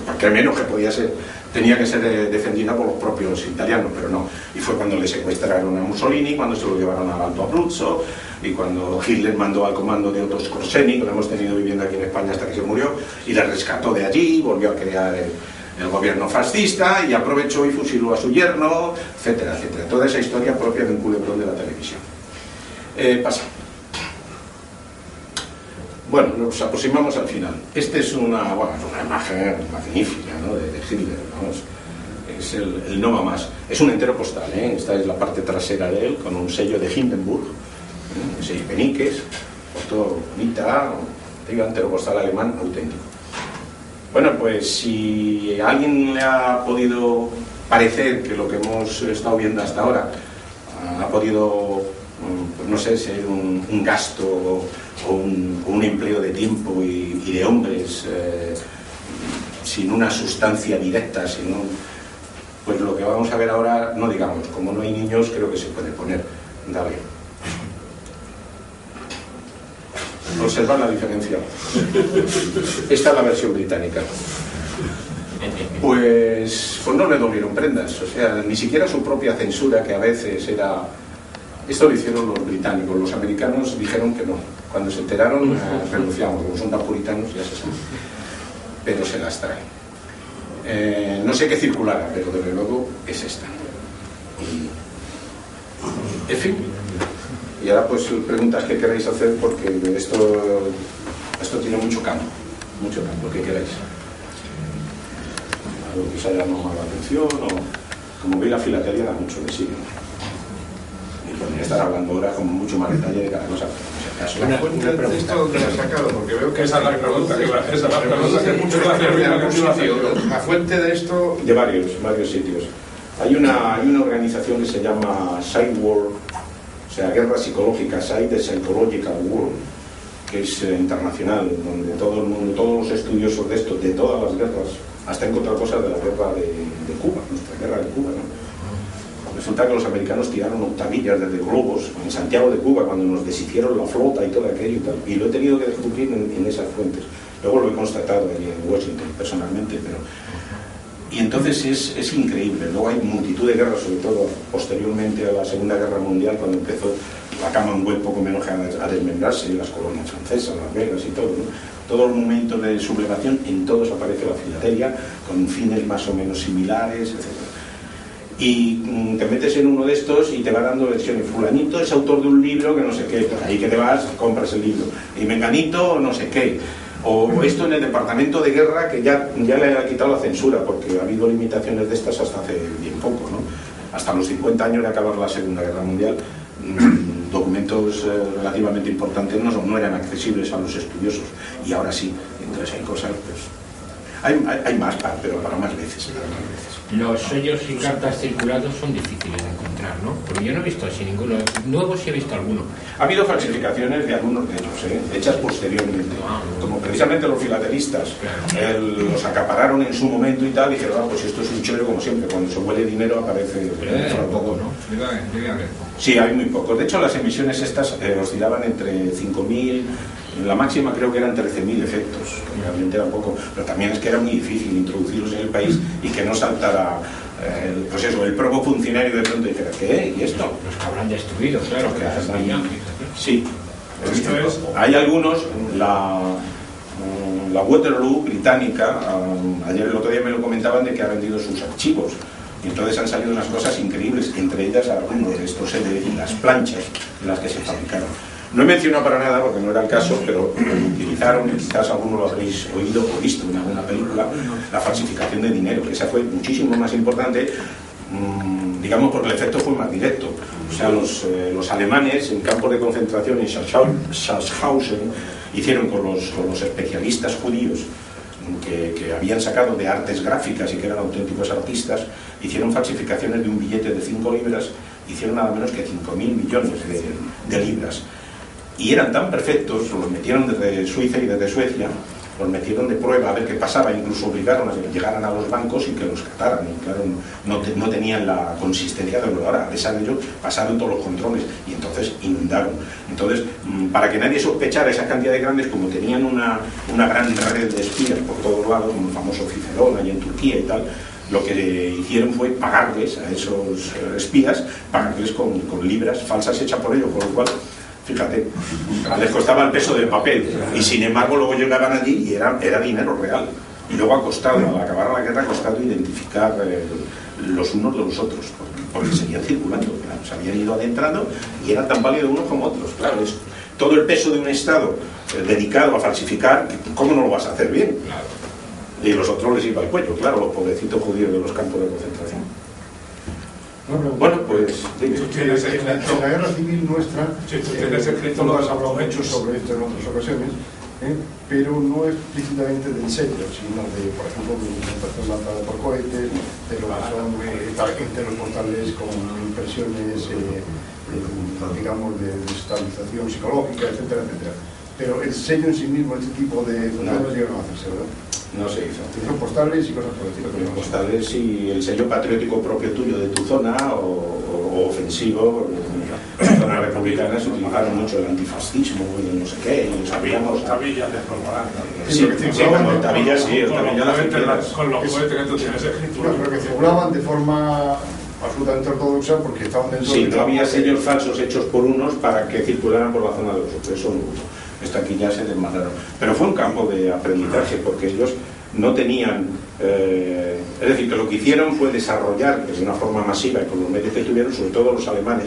porque menos que podía ser, tenía que ser defendida por los propios italianos, pero no. Y fue cuando le secuestraron a Mussolini, cuando se lo llevaron al Alto Abruzzo, y cuando Hitler mandó al comando de Otto Skorzeny, que lo hemos tenido viviendo aquí en España hasta que se murió, y le rescató de allí, volvió a crear el gobierno fascista, y aprovechó y fusiló a su yerno, etcétera, etcétera. Toda esa historia propia de un culebrón de la televisión. Pasa. Bueno, nos aproximamos al final. Esta es una imagen magnífica, ¿no?, de Hitler, ¿no? Es el no va más. Es un entero postal, ¿eh? Esta es la parte trasera de él, con un sello de Hindenburg, 6 peniques, foto bonita, digo, entero postal alemán auténtico. Bueno, pues si a alguien le ha podido parecer que lo que hemos estado viendo hasta ahora ha podido, pues no sé, ser un gasto o un empleo de tiempo y de hombres sin una sustancia directa, pues lo que vamos a ver ahora, no digamos, como no hay niños, creo que se puede poner. Dale. Observad la diferencia. Esta es la versión británica. Pues no le dolieron prendas, o sea, ni siquiera su propia censura, que a veces era... Esto lo hicieron los británicos, los americanos dijeron que no. Cuando se enteraron, renunciamos, como son tan puritanos, ya se sabe. Pero se las traen. No sé qué circulara, pero desde luego es esta. En fin. Y ahora pues preguntas que queráis hacer, porque esto tiene mucho campo, que queráis. Algo que os haya llamado la atención, o como veis la filatelia da mucho de sí. Y podría estar hablando ahora con mucho más detalle de cada cosa. Una fuente de esto donde lo has sacado, porque veo que esa es la pregunta que muchos hacen. La fuente de esto... De varios sitios. Hay una organización que se llama Psywar, o sea, Guerra Psicológica, The Psychological War, que es internacional, donde todo el mundo, todos los estudiosos de esto, de todas las guerras, hasta encontrar cosas de la guerra de Cuba, nuestra guerra de Cuba, ¿no? Resulta que los americanos tiraron octavillas desde globos en Santiago de Cuba cuando nos deshicieron la flota y todo aquello y tal. Y lo he tenido que descubrir en esas fuentes. Luego lo he constatado allí en Washington personalmente, pero... Y entonces es increíble. Luego hay multitud de guerras, sobre todo posteriormente a la Segunda Guerra Mundial, cuando empezó la Commonwealth poco menos a desmembrarse, las colonias francesas, Las Vegas y todo, ¿no? Todos los momentos de sublevación, en todos aparece la filatelia, con fines más o menos similares, etc. Y te metes en uno de estos y te va dando versiones. Fulanito es autor de un libro que no sé qué, pues ahí que te vas, compras el libro. Y menganito no sé qué. O esto en el departamento de guerra, que ya le ha quitado la censura, porque ha habido limitaciones de estas hasta hace bien poco, ¿no? Hasta los 50 años de acabar la Segunda Guerra Mundial, documentos relativamente importantes no eran accesibles a los estudiosos, y ahora sí. Entonces hay cosas, pues... Hay más, pero para más veces. Los sellos y cartas circulados son difíciles de encontrar, ¿no? Porque yo no he visto así ninguno. Nuevos sí he visto alguno. Ha habido falsificaciones de algunos de ellos, hechas posteriormente. Como precisamente los filatelistas los acapararon en su momento y tal, y dijeron, pues esto es un chollo como siempre. Cuando se huele dinero aparece... poco, ¿no? Debe haber. Sí, hay muy pocos. De hecho, las emisiones estas oscilaban entre 5.000... La máxima creo que eran 13.000 efectos, realmente era poco, pero también es que era muy difícil introducirlos en el país y que no saltara el propio funcionario de pronto y dijera, ¿qué? ¿Y esto? Los que habrán destruido, claro, que hacen daño. Sí, hay algunos, la Waterloo británica, ayer el otro día me lo comentaban de que ha vendido sus archivos. Y entonces han salido unas cosas increíbles, entre ellas algunos de estos y las planchas en las que se fabricaron. No he mencionado para nada, porque no era el caso, pero utilizaron, quizás algunos lo habréis oído o visto en alguna película, la falsificación de dinero, que esa fue muchísimo más importante, digamos, porque el efecto fue más directo. O sea, los alemanes en campos de concentración en Schaffhausen hicieron con los especialistas judíos que habían sacado de artes gráficas y que eran auténticos artistas, hicieron falsificaciones de un billete de 5 libras, hicieron nada menos que 5.000 millones de libras. Y eran tan perfectos, los metieron desde Suiza y desde Suecia, los metieron de prueba a ver qué pasaba, incluso obligaron a que llegaran a los bancos y que los cataran. Y claro, no tenían la consistencia de lo de ahora. A pesar de ello, pasaron todos los controles y entonces inundaron. Entonces, para que nadie sospechara esa cantidad de grandes, como tenían una gran red de espías por todos lados, como el famoso Cicerón allá en Turquía y tal, lo que hicieron fue pagarles a esos espías, pagarles con libras falsas hechas por ellos, por lo cual, fíjate, les costaba el peso del papel, y sin embargo luego llegaban allí y era dinero real. Y luego ha costado, al acabar la guerra, ha costado identificar los unos de los otros, porque seguían circulando, claro, se habían ido adentrando y eran tan válidos unos como otros. Claro, es todo el peso de un Estado dedicado a falsificar, ¿cómo no lo vas a hacer bien? Y los otros les iba al cuello, claro, los pobrecitos judíos de los campos de concentración. Bueno, pues... En la guerra civil nuestra, tú has hablado mucho sobre esto en otras ocasiones, pero no explícitamente del sello, sino de, por ejemplo, de documentación lanzada por cohetes, de lo que son enteros postales con impresiones, digamos, de estabilización psicológica, etcétera, etcétera. Pero el sello en sí mismo, este tipo de funciones llegaron a hacerse, ¿verdad? No se hizo. Enteros postales y cosas por el estilo. Enteros postales y el sello patriótico propio tuyo de tu zona o ofensivo. En la zona republicana se utilizaron mucho el antifascismo y el no sé qué, y sabíamos... Tabillas de formular. Sí, como el tabilla, sí, el tabilla con los cohetes que tú tienes escritura. Pero que circulaban de forma absolutamente ortodoxa porque estaban dentro de... Sí, no había sellos falsos hechos por unos para que circularan por la zona de los otros, eso no hubo. Esto aquí ya se desmadraron. Pero fue un campo de aprendizaje porque ellos no tenían... es decir, que lo que hicieron fue desarrollar de una forma masiva y con los medios que tuvieron, sobre todo los alemanes,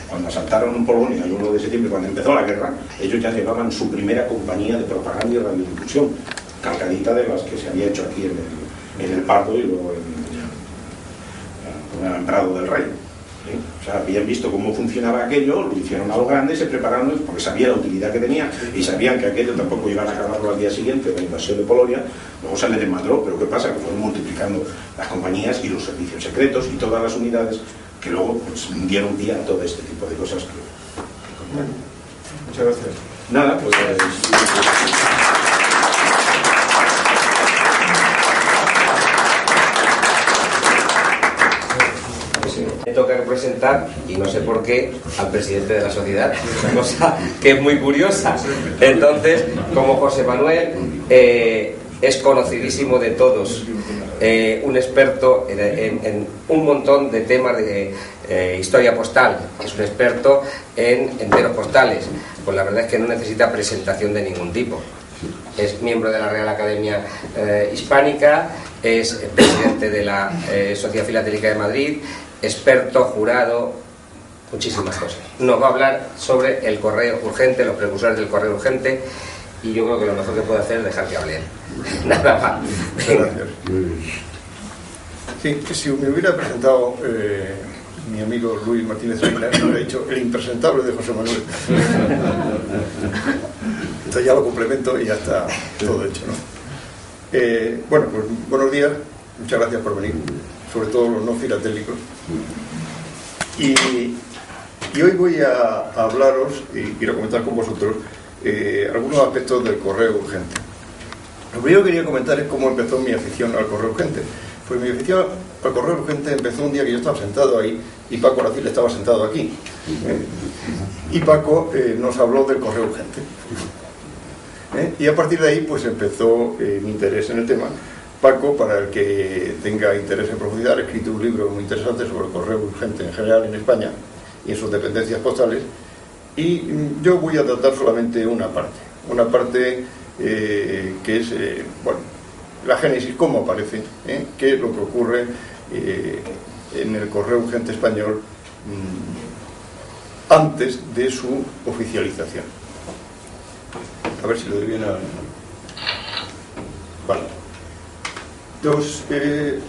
cuando asaltaron Polonia el 1 de septiembre, cuando empezó la guerra, ellos ya llevaban su primera compañía de propaganda y radiodifusión, calcadita de las que se había hecho aquí en el Pardo y luego en Prado del Rey. ¿Sí? O sea, habían visto cómo funcionaba aquello, lo hicieron a lo grande, se prepararon porque sabían la utilidad que tenía y sabían que aquello tampoco iban a acabarlo al día siguiente de la invasión de Polonia. Luego se les desmadró, pero ¿qué pasa? Que fueron multiplicando las compañías y los servicios secretos y todas las unidades que luego pues, dieron pie a todo este tipo de cosas. Bueno, muchas gracias. Nada, pues... Me toca representar, y no sé por qué, al presidente de la sociedad, cosa que es muy curiosa. Entonces, como José Manuel es conocidísimo de todos, un experto en un montón de temas de historia postal, es un experto en enteros postales, pues la verdad es que no necesita presentación de ningún tipo. Es miembro de la Real Academia Hispánica, es presidente de la Sociedad Filatélica de Madrid, experto, jurado, muchísimas cosas. Nos va a hablar sobre el correo urgente, los precursores del correo urgente, y yo creo que lo mejor que puede hacer es dejar que hable él. Nada más. Gracias. Sí, que si me hubiera presentado mi amigo Luis Martínez Reina, me hubiera dicho el impresentable de José Manuel. Entonces ya lo complemento y ya está todo hecho, ¿no? Bueno, pues buenos días, muchas gracias por venir, sobre todo los no filatélicos. Y hoy voy a hablaros y quiero comentar con vosotros algunos aspectos del correo urgente. Lo primero que quería comentar es cómo empezó mi afición al correo urgente. Pues mi afición al correo urgente empezó un día que yo estaba sentado ahí y Paco Aracil estaba sentado aquí. Y Paco nos habló del correo urgente. Y a partir de ahí pues empezó mi interés en el tema. Paco, para el que tenga interés en profundidad, ha escrito un libro muy interesante sobre el correo urgente en general en España y en sus dependencias postales, y yo voy a tratar solamente una parte que es, bueno, la génesis, cómo aparece, qué es lo que ocurre en el correo urgente español antes de su oficialización. A ver si lo doy bien a... Vale. Los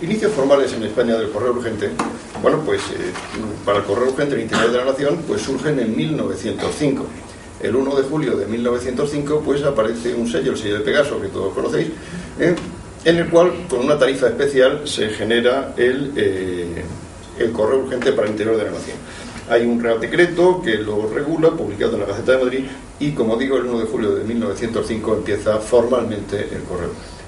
inicios formales en España del correo urgente, bueno, pues para el correo urgente del interior de la nación, pues surgen en 1905. El 1 de julio de 1905, pues aparece un sello, el sello de Pegaso, que todos conocéis, en el cual, con una tarifa especial, se genera el correo urgente para el interior de la nación. Hay un Real Decreto que lo regula, publicado en la Gaceta de Madrid, y como digo, el 1 de julio de 1905 empieza formalmente el correo urgente.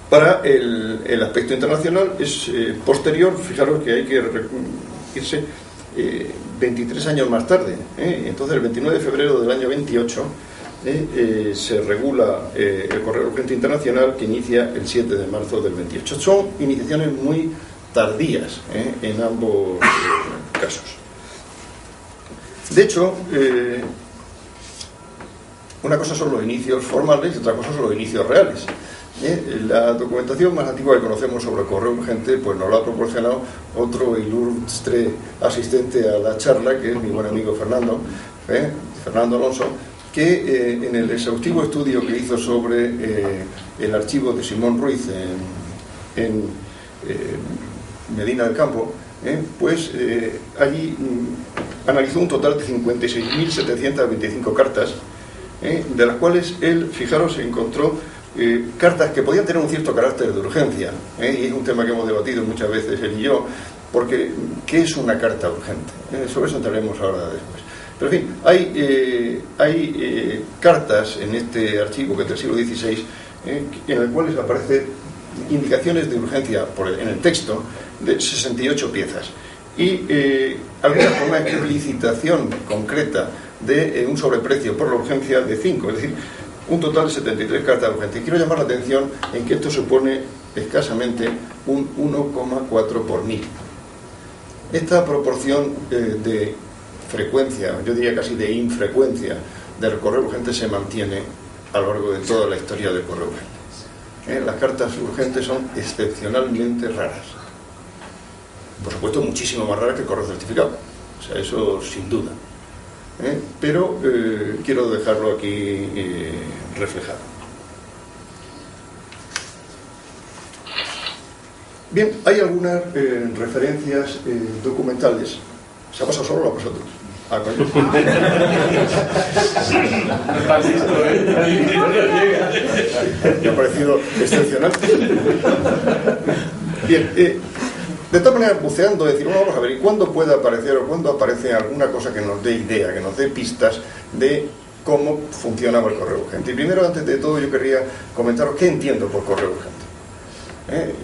Para el aspecto internacional es posterior, fijaros que hay que irse 23 años más tarde, entonces el 29 de febrero del año 28 se regula el correo urgente internacional, que inicia el 7 de marzo del 28. Son iniciaciones muy tardías en ambos casos. De hecho, una cosa son los inicios formales y otra cosa son los inicios reales. La documentación más antigua que conocemos sobre el correo urgente pues nos lo ha proporcionado otro ilustre asistente a la charla, que es mi buen amigo Fernando Alonso, que en el exhaustivo estudio que hizo sobre el archivo de Simón Ruiz en Medina del Campo, pues allí analizó un total de 56.725 cartas de las cuales él, fijaros, encontró cartas que podían tener un cierto carácter de urgencia, y es un tema que hemos debatido muchas veces él y yo, porque ¿qué es una carta urgente? Sobre eso entraremos ahora después. Pero en fin, hay cartas en este archivo que es del siglo XVI, en el cual aparecen indicaciones de urgencia en el texto de 68 piezas y algunas con una explicitación concreta de un sobreprecio por la urgencia de 5, es decir, un total de 73 cartas urgentes. Quiero llamar la atención en que esto supone escasamente un 1,4 por 1000. Esta proporción de frecuencia, yo diría casi de infrecuencia, del correo urgente se mantiene a lo largo de toda la historia del correo urgente. Las cartas urgentes son excepcionalmente raras. Por supuesto, muchísimo más raras que el correo certificado. O sea, eso sin duda. Pero quiero dejarlo aquí reflejado. Bien, hay algunas referencias documentales. ¿Se ha pasado solo o lo ha pasado tú? Ah, coño. Me ha parecido excepcional. Bien, de todas maneras, buceando, decir, bueno, vamos a ver, ¿y cuándo puede aparecer o cuándo aparece alguna cosa que nos dé idea, que nos dé pistas de cómo funcionaba el correo urgente? Y primero, antes de todo, yo querría comentaros qué entiendo por correo urgente.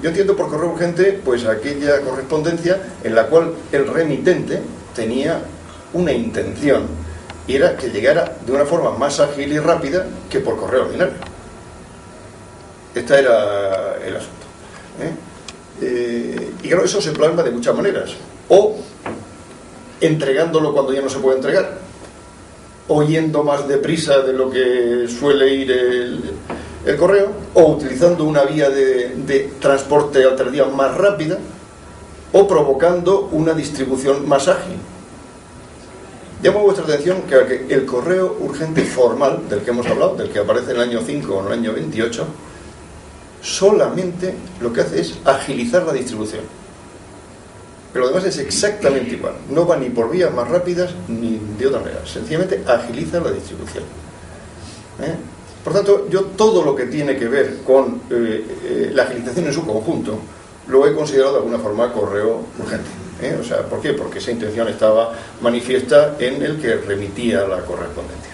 Yo entiendo por correo urgente pues aquella correspondencia en la cual el remitente tenía una intención y era que llegara de una forma más ágil y rápida que por correo ordinario. Este era el asunto. Y claro, eso se plasma de muchas maneras, o entregándolo cuando ya no se puede entregar, o yendo más deprisa de lo que suele ir el correo, o utilizando una vía de transporte alternativa más rápida, o provocando una distribución más ágil. Llamo vuestra atención que el correo urgente formal del que hemos hablado, del que aparece en el año 5 o en el año 28, solamente lo que hace es agilizar la distribución. Pero lo demás es exactamente igual. No va ni por vías más rápidas ni de otra manera. Sencillamente agiliza la distribución. Por tanto, yo todo lo que tiene que ver con la agilización en su conjunto lo he considerado de alguna forma correo urgente. O sea, ¿por qué? Porque esa intención estaba manifiesta en el que remitía la correspondencia.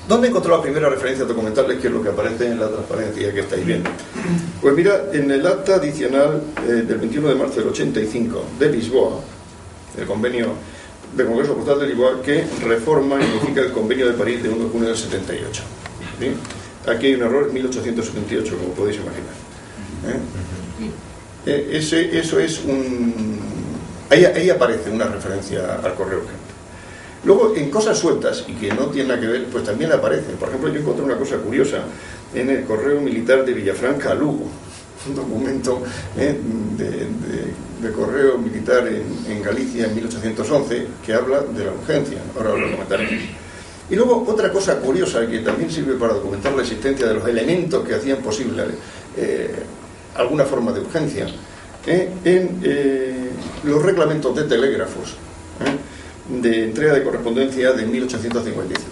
¿Dónde encontró las primeras referencias documentales, que es lo que aparece en la transparencia que estáis viendo? Pues mira, en el acta adicional del 21 de marzo del 85 de Lisboa, el convenio del Congreso Postal de Lisboa, que reforma y modifica el convenio de París de 1 de junio del 78. ¿Sí? Aquí hay un error, 1878, como podéis imaginar. Eso es un... Ahí aparece una referencia al correo urgente. Luego, en cosas sueltas y que no tienen nada que ver, pues también aparecen. Por ejemplo, yo encontré una cosa curiosa en el correo militar de Villafranca a Lugo, un documento de correo militar en Galicia en 1811 que habla de la urgencia. Ahora lo comentaremos. Y luego, otra cosa curiosa que también sirve para documentar la existencia de los elementos que hacían posible alguna forma de urgencia, en los reglamentos de telégrafos de entrega de correspondencia de 1855.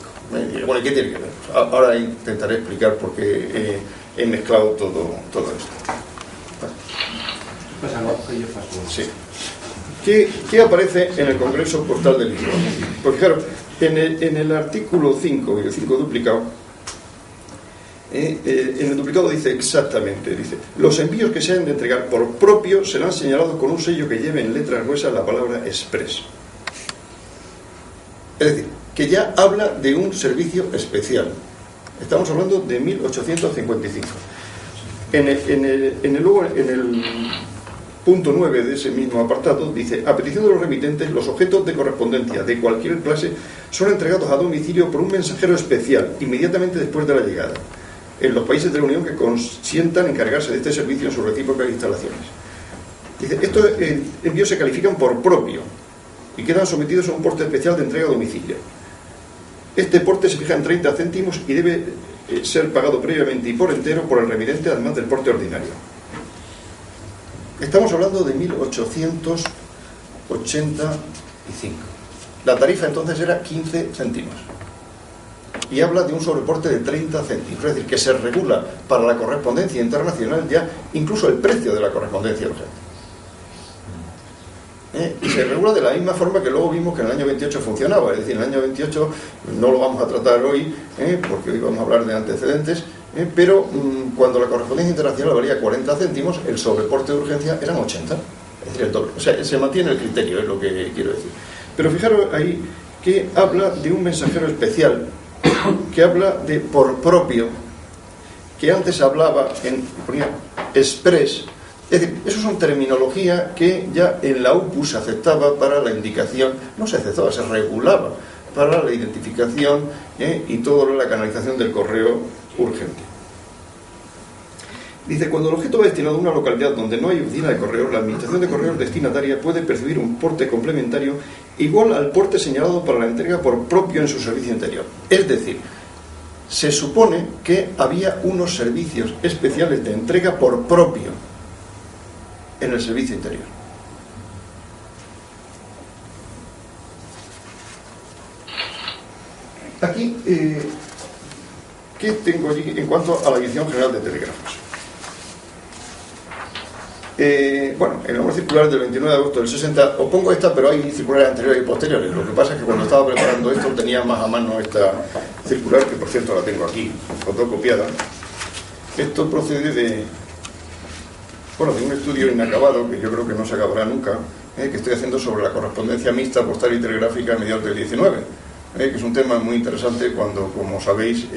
Bueno, ¿qué tiene que ver? Ahora intentaré explicar por qué he mezclado todo esto. Sí. ¿Qué aparece en el Congreso Postal de Lisboa? Pues claro, en el artículo 5 y el 5 duplicado, en el duplicado dice exactamente, dice: los envíos que se han de entregar por propio serán señalados con un sello que lleve en letras gruesas la palabra express. Es decir, que ya habla de un servicio especial. Estamos hablando de 1855. En el punto 9 de ese mismo apartado dice: a petición de los remitentes, los objetos de correspondencia de cualquier clase son entregados a domicilio por un mensajero especial inmediatamente después de la llegada, en los países de la Unión que consientan encargarse de este servicio en sus recíprocas instalaciones. Dice: estos envíos se califican por propio y quedan sometidos a un porte especial de entrega a domicilio. Este porte se fija en 30 céntimos y debe ser pagado previamente y por entero por el remitente, además del porte ordinario. Estamos hablando de 1885. La tarifa entonces era 15 céntimos. y habla de un sobreporte de 30 céntimos, es decir, que se regula para la correspondencia internacional ya incluso el precio de la correspondencia urgente. Y se regula de la misma forma que luego vimos que en el año 28 funcionaba, es decir, en el año 28 no lo vamos a tratar hoy, porque hoy vamos a hablar de antecedentes, pero cuando la correspondencia internacional valía 40 céntimos, el sobreporte de urgencia eran 80, es decir, el doble. O sea, se mantiene el criterio, es lo que quiero decir. Pero fijaros ahí que habla de un mensajero especial, que habla de por propio, que antes hablaba ponía express. Es decir, eso son terminología que ya en la UPU se aceptaba para la indicación, no se aceptaba, se regulaba para la identificación y toda la canalización del correo urgente. Dice, cuando el objeto va destinado a una localidad donde no hay oficina de correos, la administración de correos destinataria puede percibir un porte complementario igual al porte señalado para la entrega por propio en su servicio interior. Es decir, se supone que había unos servicios especiales de entrega por propio en el servicio interior. Aquí, ¿qué tengo allí en cuanto a la Dirección General de Telégrafos? Bueno, en el número circular del 29 de agosto del 60, os pongo esta, pero hay circulares anteriores y posteriores. Lo que pasa es que cuando estaba preparando esto tenía más a mano esta circular, que por cierto la tengo aquí, fotocopiada. Esto procede de un estudio inacabado, que yo creo que no se acabará nunca, que estoy haciendo sobre la correspondencia mixta postal y telegráfica a mediados del 19, que es un tema muy interesante cuando, como sabéis,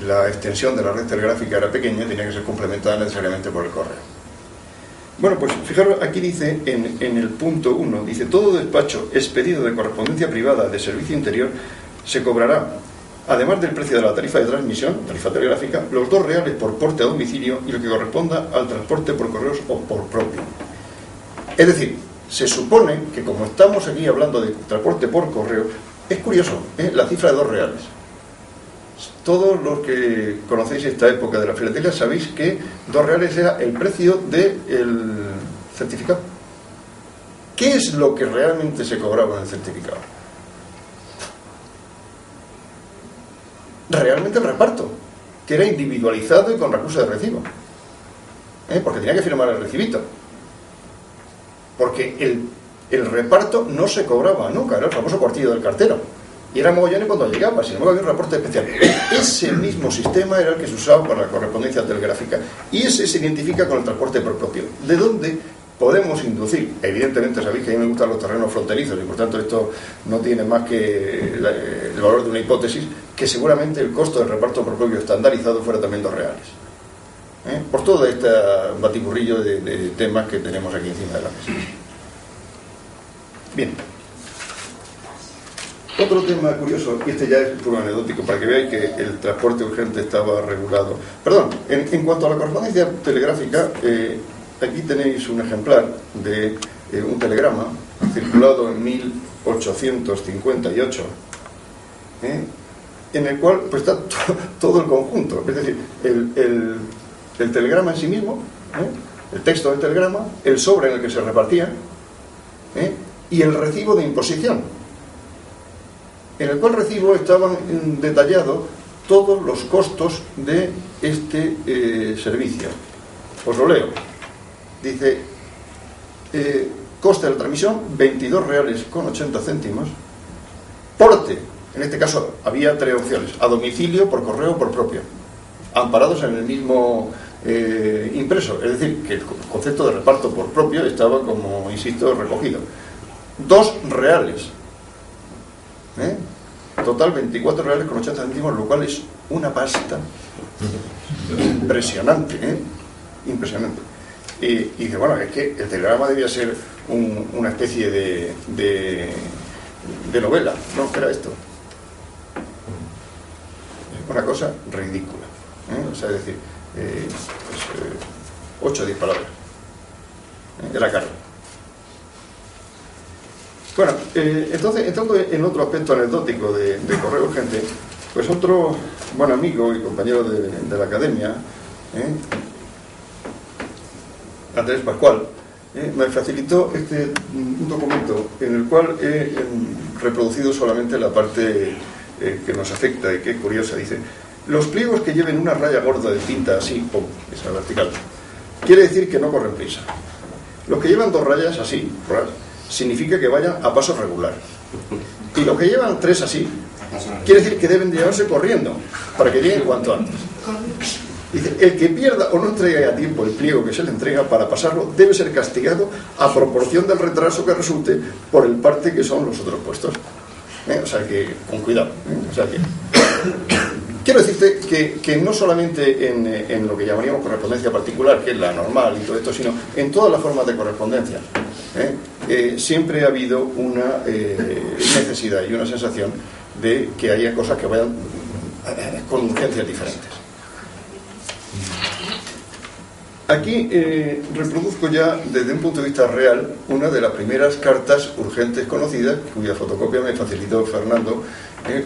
la extensión de la red telegráfica era pequeña y tenía que ser complementada necesariamente por el correo. Bueno, pues fijaros, aquí dice, en el punto 1, dice, todo despacho expedido de correspondencia privada de servicio interior se cobrará, además del precio de la tarifa de transmisión, tarifa telegráfica, los 2 reales por porte a domicilio y lo que corresponda al transporte por correos o por propio. Es decir, se supone que como estamos aquí hablando de transporte por correo, es curioso, la cifra de 2 reales. Todos los que conocéis esta época de la filatelia sabéis que 2 reales era el precio del certificado. ¿Qué es lo que realmente se cobraba en el certificado? Realmente el reparto, que era individualizado y con recurso de recibo, porque tenía que firmar el recibito, porque el reparto no se cobraba nunca, era el famoso cuartillo del cartero, y era mogollones cuando llegaba, sin embargo había un reporte especial. Ese mismo sistema era el que se usaba para la correspondencia telegráfica, y ese se identifica con el transporte por propio, de donde podemos inducir, evidentemente sabéis que a mí me gustan los terrenos fronterizos y por tanto esto no tiene más que el valor de una hipótesis, que seguramente el costo del reparto por propio estandarizado fuera también 2 reales. Por todo este batiburrillo de temas que tenemos aquí encima de la mesa. Bien. Otro tema curioso, y este ya es puro anecdótico, para que veáis que el transporte urgente estaba regulado. Perdón, en cuanto a la correspondencia telegráfica, aquí tenéis un ejemplar de un telegrama circulado en 1858, en el cual pues, está todo el conjunto, es decir, el telegrama en sí mismo, el texto del telegrama, el sobre en el que se repartía, y el recibo de imposición, en el cual recibo estaban detallados todos los costos de este servicio. Os lo leo. Dice, coste de la transmisión 22 reales con 80 céntimos, porte, en este caso había 3 opciones, a domicilio, por correo o por propio, amparados en el mismo impreso, es decir, que el concepto de reparto por propio estaba, como insisto, recogido. 2 reales, total 24 reales con 80 céntimos, lo cual es una pasta impresionante, impresionante. Y dice, bueno, es que el telegrama debía ser una especie de novela. No, era esto. Es una cosa ridícula. O sea, es decir, 8 o 10 palabras. Era caro. Bueno, entonces, entrando en otro aspecto anecdótico de correo urgente, pues otro buen amigo y compañero de la academia, Andrés Pascual, me facilitó un documento en el cual he reproducido solamente la parte que nos afecta y que es curiosa. Dice: los pliegos que lleven una raya gorda de tinta así, pum, esa vertical, quiere decir que no corren prisa. Los que llevan 2 rayas así, significa que vayan a paso regular. Y los que llevan 3 así, quiere decir que deben de llevarse corriendo para que lleguen cuanto antes. Dice: el que pierda o no entregue a tiempo el pliego que se le entrega para pasarlo debe ser castigado a proporción del retraso que resulte por el parte que son los otros puestos. O sea que, con cuidado. O sea que, quiero decirte que no solamente en lo que llamaríamos correspondencia particular, que es la normal y todo esto, sino en todas las formas de correspondencia, siempre ha habido una necesidad y una sensación de que haya cosas que vayan con urgencias diferentes. Aquí reproduzco ya desde un punto de vista real una de las primeras cartas urgentes conocidas, cuya fotocopia me facilitó Fernando,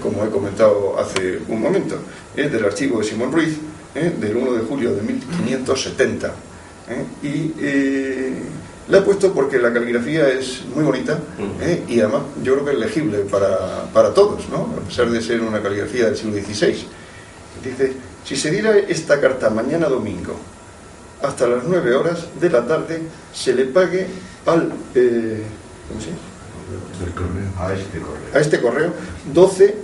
como he comentado hace un momento, del archivo de Simón Ruiz, del 1 de julio de 1570. La he puesto porque la caligrafía es muy bonita, y además yo creo que es legible para todos, ¿no? A pesar de ser una caligrafía del siglo XVI. Dice: si se diera esta carta mañana domingo hasta las 9 horas de la tarde, se le pague al ¿cómo se llama? A este correo 12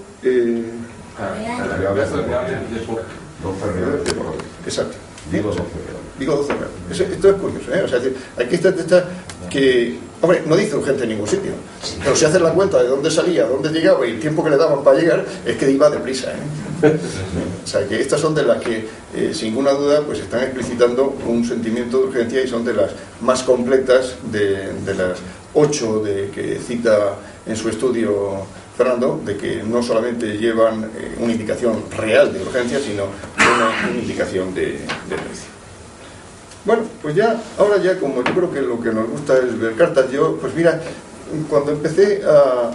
exacto. Digo 12 reales. Esto es curioso, O sea, aquí está que, hombre, no dice urgente en ningún sitio, pero si haces la cuenta de dónde salía, dónde llegaba y el tiempo que le daban para llegar, es que iba deprisa, O sea, que estas son de las que, sin ninguna duda, pues están explicitando un sentimiento de urgencia, y son de las más completas de las 8 que cita en su estudio Fernando, de que no solamente llevan una indicación real de urgencia, sino una indicación de precio. Bueno, pues ya, ahora ya, como yo creo que lo que nos gusta es ver cartas, yo, pues mira, cuando empecé a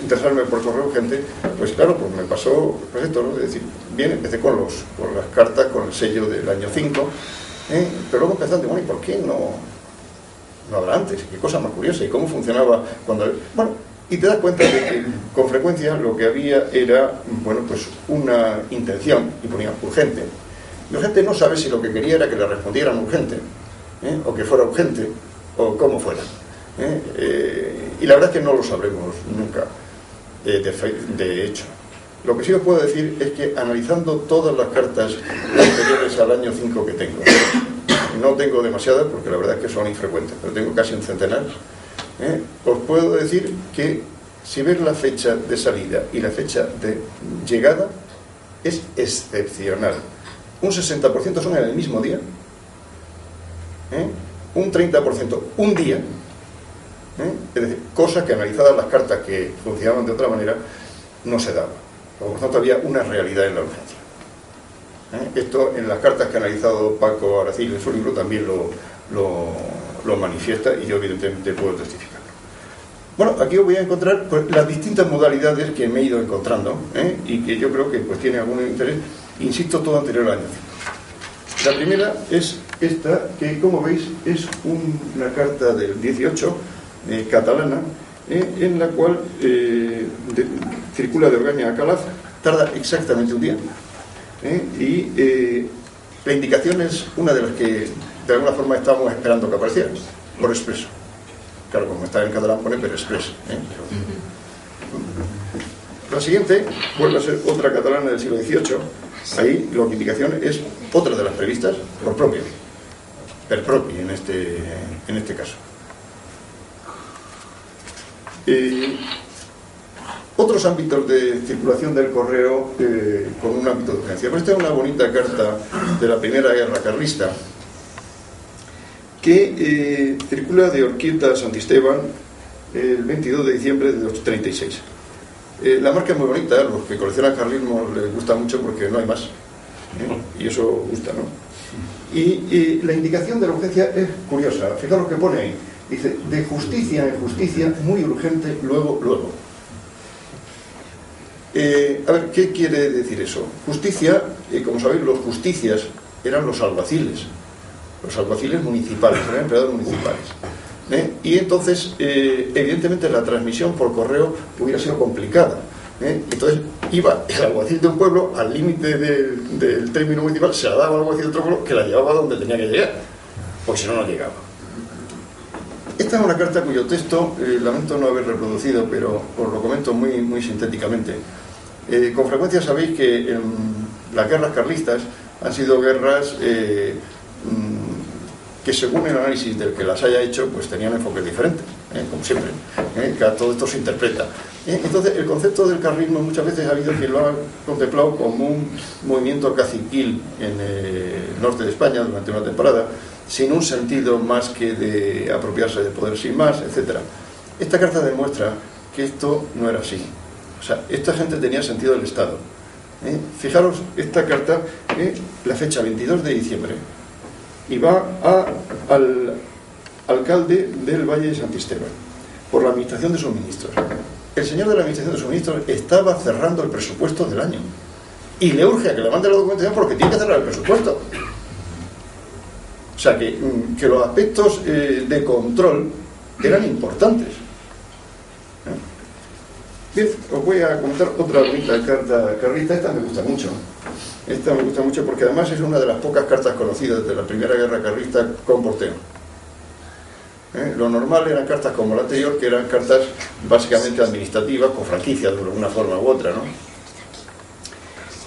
interesarme por correo urgente, pues claro, pues me pasó pues esto, ¿no? Es decir, bien, empecé con las cartas con el sello del año 5, pero luego empezando, bueno, ¿y por qué no habrá antes? ¿Qué cosa más curiosa? ¿Y cómo funcionaba cuando...? Bueno, y te das cuenta de que con frecuencia lo que había era, bueno, pues una intención, y ponía urgente. Y urgente no sabe si lo que quería era que le respondieran urgente, o que fuera urgente, o cómo fuera. Y la verdad es que no lo sabremos nunca, de hecho. Lo que sí os puedo decir es que, analizando todas las cartas anteriores al año 5 que tengo, no tengo demasiadas porque la verdad es que son infrecuentes, pero tengo casi un centenar, os puedo decir que si ves la fecha de salida y la fecha de llegada, es excepcional. Un 60% son en el mismo día, un 30% un día, es decir, cosa que, analizadas las cartas que funcionaban de otra manera, no se daba. Por lo tanto, había una realidad en la urgencia. Esto, en las cartas que ha analizado Paco Aracil en su libro, también lo manifiesta, y yo evidentemente puedo testificarlo. Bueno, aquí os voy a encontrar pues las distintas modalidades que me he ido encontrando, y que yo creo que pues tiene algún interés, insisto, todo anterior al año 5. La primera es esta, que como veis es una carta del 18, catalana, en la cual circula de Orgaña a Calaf, tarda exactamente un día, y la indicación es una de las que de alguna forma estábamos esperando que apareciera, por expreso. Claro, como está en catalán pone per express. La siguiente vuelve a ser otra catalana del siglo XVIII. Ahí la indicación es otra de las previstas por propio, per propio en este caso. Otros ámbitos de circulación del correo con un ámbito de urgencia. Pues esta es una bonita carta de la Primera Guerra Carlista que circula de Orquieta a Santisteban el 22 de diciembre de 1836. La marca es muy bonita, los que coleccionan carlismo les gusta mucho porque no hay más, y eso gusta, ¿no? Y la indicación de la urgencia es curiosa. Fijaos lo que pone ahí. Dice: de justicia en justicia, muy urgente, luego, luego. A ver, ¿qué quiere decir eso? Justicia, como sabéis, los justicias eran los alguaciles municipales, eran empleados municipales. Y entonces, evidentemente, la transmisión por correo hubiera sido complicada, Entonces iba el alguacil de un pueblo al límite del término municipal, se la daba al alguacil de otro pueblo, que la llevaba donde tenía que llegar, porque si no, no llegaba. Esta es una carta cuyo texto lamento no haber reproducido, pero os lo comento muy, muy sintéticamente. Con frecuencia sabéis que las guerras carlistas han sido guerras que, según el análisis del que las haya hecho, pues tenían enfoques diferentes, como siempre, que todo esto se interpreta. Entonces, el concepto del carlismo muchas veces ha habido quien lo ha contemplado como un movimiento caciquil en el norte de España durante una temporada, sin un sentido más que de apropiarse del poder sin más, etc. Esta carta demuestra que esto no era así. O sea, esta gente tenía sentido del Estado. Fijaros, esta carta, la fecha 22 de diciembre, y va al alcalde del Valle de Santisteban, por la administración de suministros. El señor de la administración de suministros estaba cerrando el presupuesto del año, y le urge a que le mande la documentación porque tiene que cerrar el presupuesto. O sea, que los aspectos de control eran importantes. Bien, os voy a comentar otra bonita carta carlista. Esta me gusta mucho. Esta me gusta mucho porque además es una de las pocas cartas conocidas de la Primera Guerra Carlista con porteo. Lo normal eran cartas como la anterior, que eran cartas básicamente administrativas, con franquicias de alguna forma u otra, ¿no?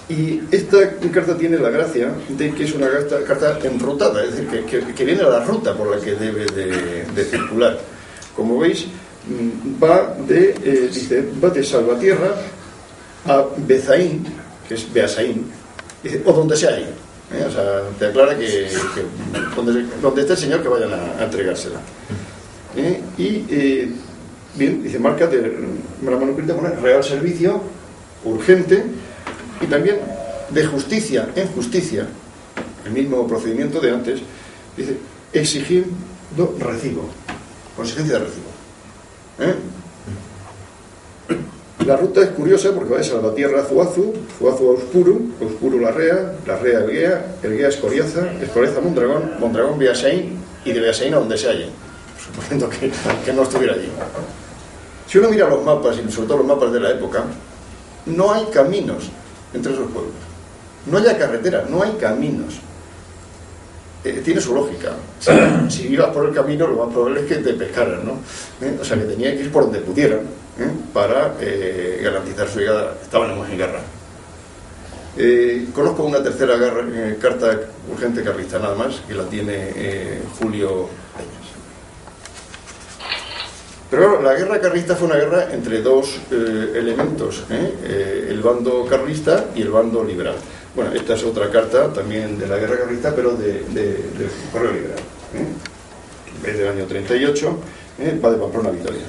Y esta carta tiene la gracia de que es una carta enrutada, es decir, que viene a la ruta por la que debe de circular. Como veis, va de Salvatierra a Bezaín, que es Beasaín, o donde sea ahí. O sea, te aclara que donde esté el señor, que vayan a entregársela. Bien, dice, marca de la manuscrita pone Real Servicio, urgente, y también de justicia en justicia, el mismo procedimiento de antes, dice, exigiendo recibo, con exigencia de recibo. La ruta es curiosa porque va de Salvatierra a Zuazu, Zuazu a Uspuru, Uspuru Larrea, Larrea Elguea Escoriaza, Escoriaza Mondragón, Mondragón Beasaín, y de Beasaín a donde se halle, suponiendo que no estuviera allí. Si uno mira los mapas, y sobre todo los mapas de la época, no hay caminos entre esos pueblos, no hay carretera, no hay caminos. Tiene su lógica. Si ibas por el camino, lo más probable es que te pescaran, ¿no? O sea, que tenía que ir por donde pudieran, para garantizar su llegada. Estábamos en guerra. Conozco una tercera carta urgente carlista, nada más, que la tiene Julio Peñas. Pero claro, la guerra carlista fue una guerra entre dos elementos, el bando carlista y el bando liberal. Bueno, esta es otra carta también de la guerra carlista, pero del Correo Liberal. Es del año 38, va de Pamplona a Vitoria.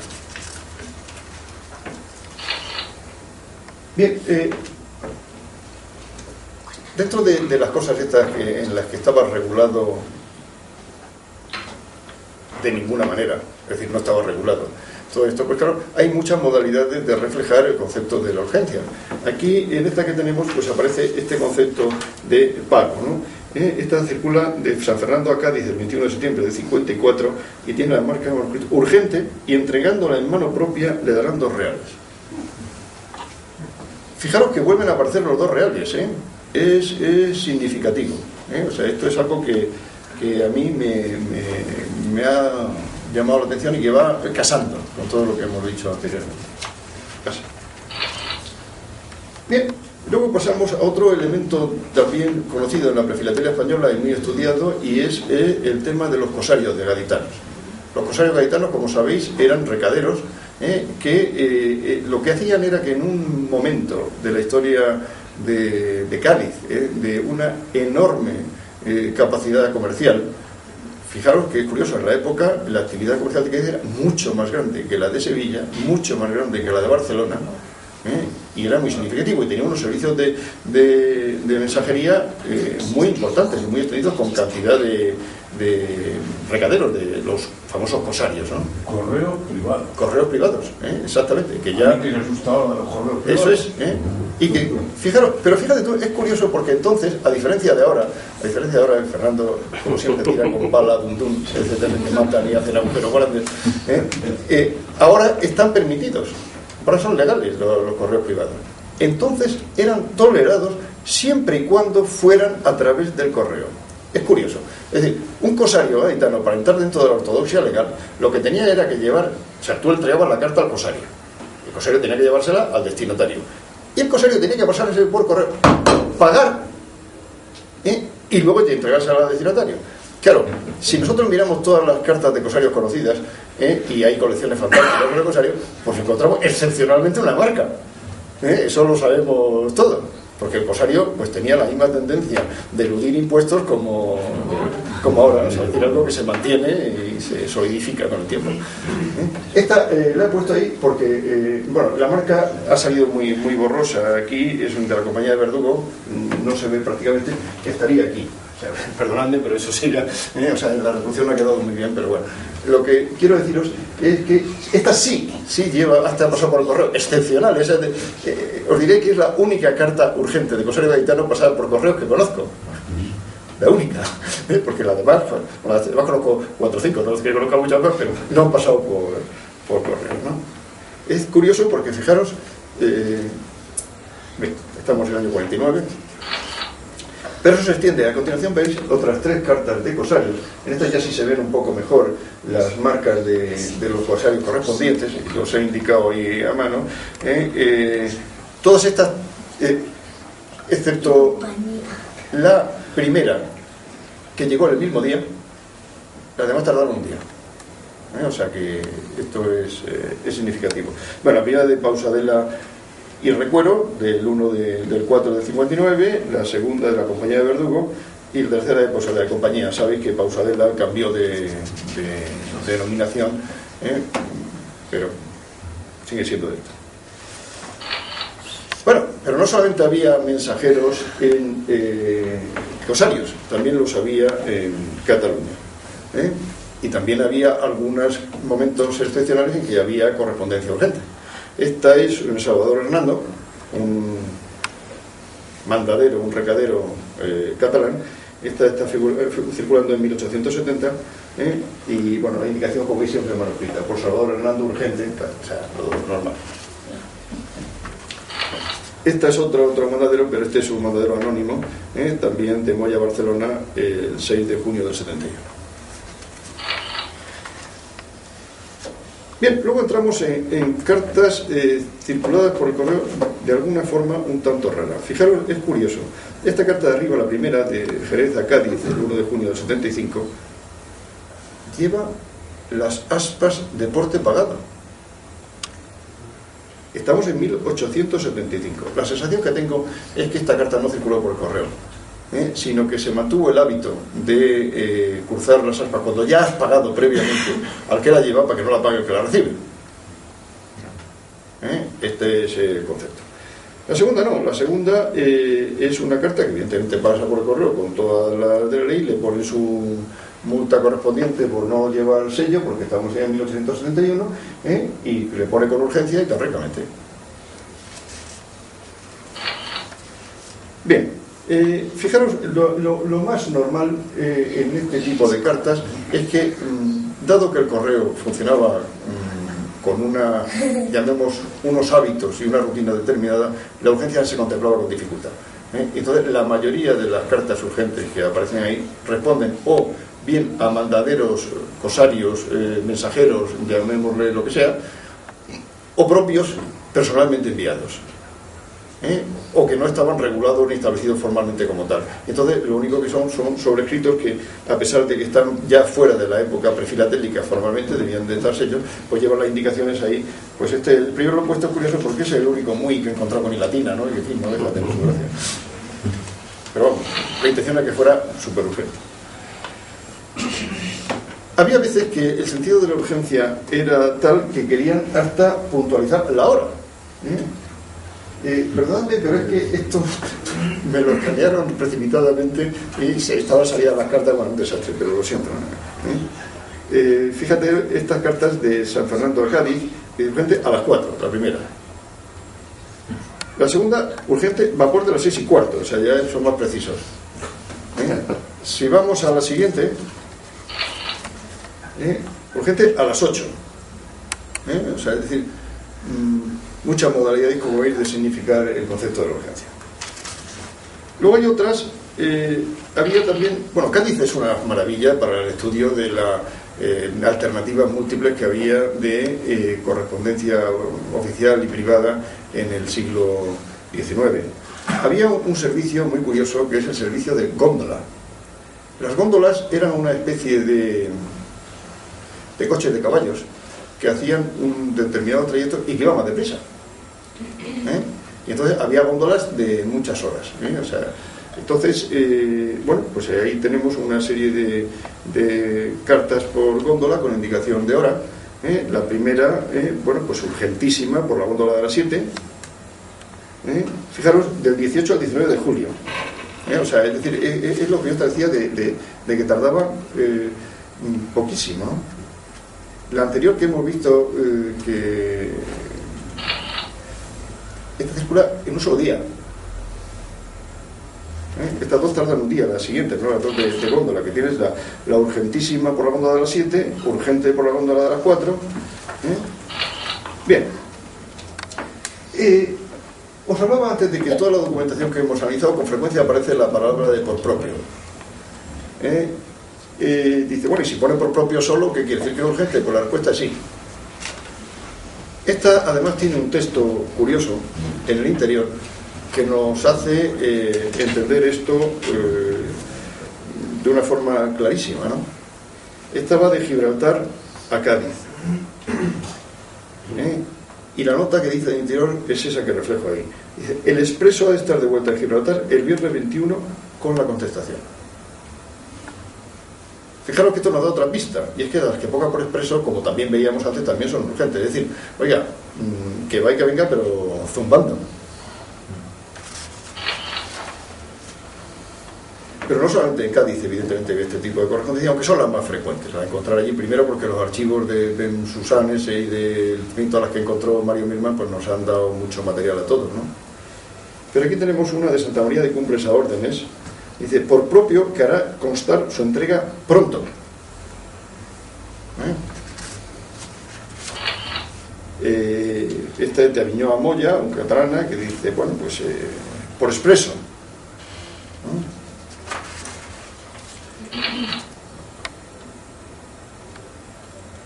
Bien, dentro de las cosas estas en las que estaba regulado de ninguna manera, es decir, no estaba regulado todo esto, pues claro, hay muchas modalidades de reflejar el concepto de la urgencia. Aquí, en esta que tenemos, pues aparece este concepto de pago, ¿no? Esta circula de San Fernando a Cádiz el 21 de septiembre del 54 y tiene la marca urgente, y entregándola en mano propia le darán 2 reales. Fijaros que vuelven a aparecer los 2 reales, es significativo, o sea, esto es algo que a mí me ha llamado la atención y que va casando con todo lo que hemos dicho anteriormente. Casa. Bien, luego pasamos a otro elemento también conocido en la prefilatelia española y muy estudiado, y es el tema de los cosarios de gaditanos. Los cosarios gaditanos, como sabéis, eran recaderos que lo que hacían era que en un momento de la historia de Cádiz, de una enorme capacidad comercial, fijaros que es curioso, en la época la actividad comercial de Cádiz era mucho más grande que la de Sevilla, mucho más grande que la de Barcelona, y era muy significativo, y tenía unos servicios de mensajería muy importantes y muy extendidos, con cantidad de recaderos, de los famosos cosarios, ¿no? Correos privados. Correos privados, exactamente, que ya... que les gustaba de los correos privados. Eso es, y que, fijaros, pero fíjate tú, es curioso porque entonces, a diferencia de ahora, Fernando, como siempre, tira con bala, dundum, etcétera, que matan y hacen agujeros grandes, ahora están permitidos. ahora son legales los correos privados. Entonces eran tolerados siempre y cuando fueran a través del correo. Es curioso. Es decir, un cosario gaditano, para entrar dentro de la ortodoxia legal, lo que tenía era que llevar, o sea, tú entregabas la carta al cosario. El cosario tenía que llevársela al destinatario. Y el cosario tenía que pasársela por correo, pagar, y luego entregársela al destinatario. Claro, si nosotros miramos todas las cartas de cosarios conocidas, y hay colecciones fantásticas de cosarios, pues encontramos excepcionalmente una marca. Eso lo sabemos todos, porque el cosario pues tenía la misma tendencia de eludir impuestos como ahora, o sea, es decir, algo que se mantiene y se solidifica con el tiempo. Esta la he puesto ahí porque bueno, la marca ha salido muy borrosa. Aquí es de la compañía de Verdugo, no se ve prácticamente, que estaría aquí. O sea, perdonadme, pero eso sí, o sea, la reproducción no ha quedado muy bien, pero bueno. Lo que quiero deciros es que esta sí lleva, hasta pasado por el correo, excepcional. Os diré que es la única carta urgente de cosario gaditano pasada por correos que conozco. La única, porque la demás, además conozco 4 o 5, no es que conozca muchas más, pero no han pasado por correo, ¿no? Es curioso porque fijaros, estamos en el año 49, pero eso se extiende. A continuación veis otras 3 cartas de cosarios. En estas ya sí se ven un poco mejor las marcas de los cosarios correspondientes, que os he indicado ahí a mano. Todas estas, excepto la primera, que llegó el mismo día, las demás tardaron un día. O sea que esto es significativo. Bueno, la primera de Pausadela y Recuero, del 1 del 4 del 59, la segunda de la compañía de Verdugo y la tercera de Pausadela de compañía. Sabéis que Pausadela cambió de denominación, pero sigue siendo de esto. Bueno, pero no solamente había mensajeros en cosarios, también los había en Cataluña. Y también había algunos momentos excepcionales en que había correspondencia urgente. Esta es un Salvador Hernando, un mandadero, un recadero catalán. Esta está circulando en 1870, y bueno, la indicación, como veis, siempre manuscrita, por Salvador Hernando, urgente, o sea, todo normal. Esta es otro mandadero, pero este es un mandadero anónimo, también de Moya, Barcelona, el 6 de junio del 71. Bien, luego entramos en cartas circuladas por el correo de alguna forma un tanto rara. Fijaros, es curioso. Esta carta de arriba, la primera, de Jerez a Cádiz, el 1 de junio del 75, lleva las aspas de porte pagado. Estamos en 1875. La sensación que tengo es que esta carta no circuló por el correo, sino que se mantuvo el hábito de cruzar las aspas cuando ya has pagado previamente al que la lleva, para que no la pague el que la recibe. Este es el concepto. La segunda no, la segunda es una carta que evidentemente pasa por el correo con todas las de la ley, le pone su multa correspondiente por no llevar sello, porque estamos ya en 1871, y le pone con urgencia y correctamente. Bien, fijaros, lo más normal en este tipo de cartas es que, dado que el correo funcionaba con unos hábitos y una rutina determinada, la urgencia se contemplaba con dificultad. Entonces, la mayoría de las cartas urgentes que aparecen ahí responden o bien a mandaderos, cosarios, mensajeros, llamémosle lo que sea, o propios personalmente enviados, o que no estaban regulados ni establecidos formalmente como tal. Entonces, lo único que son sobrescritos que, a pesar de que están ya fuera de la época prefilatélica, formalmente debían de estar sellos, pues llevan las indicaciones ahí. Pues el primero lo he puesto curioso porque es el único muy que he encontrado con latina, ¿no? Y en fin, no deja de tener su gracia. Pero vamos, la intención era que fuera súper urgente. Había veces que el sentido de la urgencia era tal que querían hasta puntualizar la hora. Perdóname, pero es que esto me lo escanearon precipitadamente y se estaba salida las cartas, bueno, un desastre, pero lo siento. Fíjate, estas cartas de San Fernando a Cádiz, urgente a las 4, la primera. La segunda, urgente, vapor de las 6:15, o sea, ya son más precisos. Si vamos a la siguiente, urgente a las 8. O sea, es decir, muchas modalidades, como veis, de significar el concepto de la urgencia. Luego hay otras, había también, bueno, Cádiz es una maravilla para el estudio de las alternativas múltiples que había de correspondencia oficial y privada en el siglo XIX. Había un servicio muy curioso que es el servicio de góndola. Las góndolas eran una especie de coches de caballos que hacían un determinado trayecto y que iban más deprisa. Y entonces había góndolas de muchas horas. O sea, entonces, bueno, pues ahí tenemos una serie de cartas por góndola con indicación de hora. La primera, bueno, pues urgentísima por la góndola de las 7. Fijaros, del 18 al 19 de julio. O sea, es decir, es lo que yo te decía de que tardaba poquísimo, ¿no? La anterior que hemos visto, que esta circula en un solo día. Estas dos tardan un día, las siguientes, ¿no? Las dos de góndola, que tienes la urgentísima por la góndola de las 7, urgente por la góndola de las 4. Bien. Os hablaba antes de que en toda la documentación que hemos analizado con frecuencia aparece la palabra de por propio. Dice, bueno, y si pone por propio solo, ¿qué quiere decir que es urgente? Pues la respuesta es sí. Esta además tiene un texto curioso en el interior que nos hace entender esto de una forma clarísima, ¿no? Esta va de Gibraltar a Cádiz. Y la nota que dice del interior es esa que reflejo ahí. Dice, el expreso ha de estar de vuelta en Gibraltar el viernes 21 con la contestación. Fijaros que esto nos da otra pista, y es que las que pongan por expreso, como también veíamos antes, también son urgentes. Es decir, oiga, que vaya que venga, pero zumbando. Pero no solamente en Cádiz, evidentemente, ve este tipo de correspondencia, aunque son las más frecuentes a encontrar allí, primero porque los archivos de Susanes y de todas las que encontró Mario Milman, pues nos han dado mucho material a todos, ¿no? Pero aquí tenemos una de Santa María de Cumbres a órdenes. Dice, por propio que hará constar su entrega pronto. Esta es de Aviñó a Moya, un catalana, que dice, bueno, pues por expreso.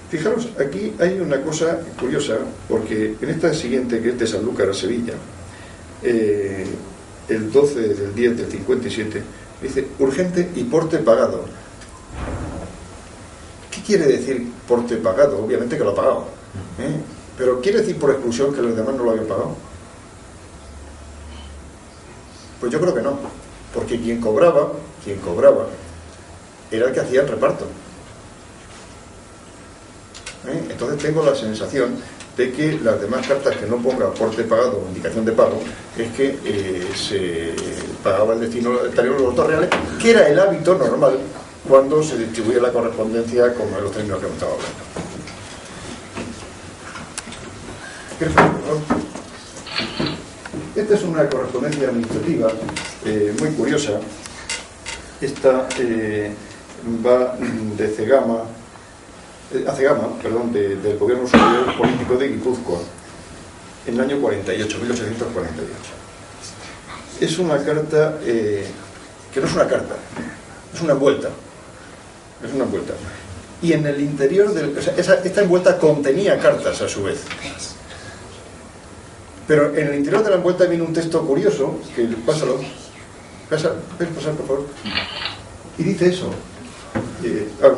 Fijaros, aquí hay una cosa curiosa, porque en esta siguiente, que es de Sanlúcar a Sevilla, el 12 del 10 del 57, dice, urgente y porte pagado. ¿Qué quiere decir porte pagado? Obviamente que lo ha pagado. Pero ¿quiere decir por exclusión que los demás no lo habían pagado? Pues yo creo que no. Porque quien cobraba era el que hacía el reparto. Entonces tengo la sensación de que las demás cartas que no pongan porte pagado o indicación de pago es que se pagaba el destino anterior de los datos reales, que era el hábito normal cuando se distribuye la correspondencia con los términos que hemos estado hablando. Esta es una correspondencia administrativa muy curiosa. Esta va de Cegama, del Gobierno Superior Político de Guipúzcoa, en el año 48, 1848. Es una carta que no es una carta, es una envuelta. Es una envuelta. Y en el interior esta envuelta contenía cartas a su vez. Pero en el interior de la envuelta viene un texto curioso, que pásalo. ¿Puedes pasar, por favor? Y dice eso.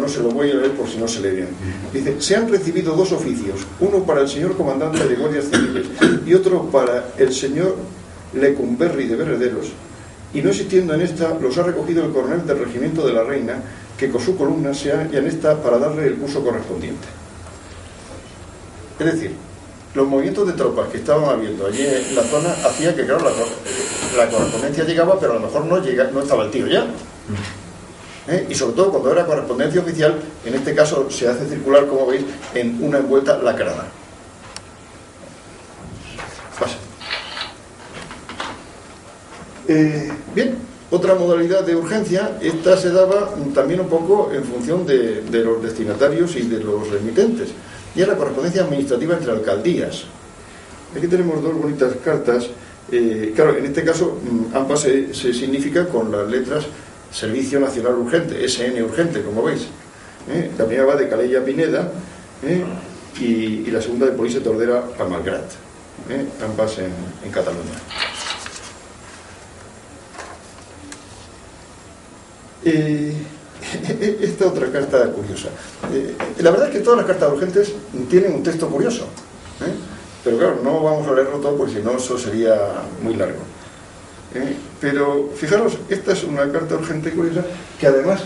No se lo voy a leer por si no se lee bien. Dice, se han recibido dos oficios, uno para el señor comandante de guardias civiles y otro para el señor Lecumberri de Berrederos, y no existiendo en esta, los ha recogido el coronel del regimiento de la Reina, que con su columna se halla en esta para darle el curso correspondiente. Es decir, los movimientos de tropas que estaban habiendo allí en la zona hacían que, claro, la correspondencia llegaba, pero a lo mejor no estaba el tío ya. Y sobre todo cuando era correspondencia oficial, en este caso se hace circular, como veis, en una envuelta lacrada. Pasa. Bien, otra modalidad de urgencia, esta se daba también un poco en función de los destinatarios y de los remitentes, y es la correspondencia administrativa entre alcaldías. Aquí tenemos dos bonitas cartas. Claro, en este caso ambas se significa con las letras Servicio Nacional Urgente, SN Urgente, como veis. La primera va de Calella a Pineda, y la segunda de Police Tordera a Malgrat, ambas en Cataluña. Esta otra carta curiosa. La verdad es que todas las cartas urgentes tienen un texto curioso, pero claro, no vamos a leerlo todo porque si no eso sería muy largo. Pero fijaros, esta es una carta urgente curiosa que además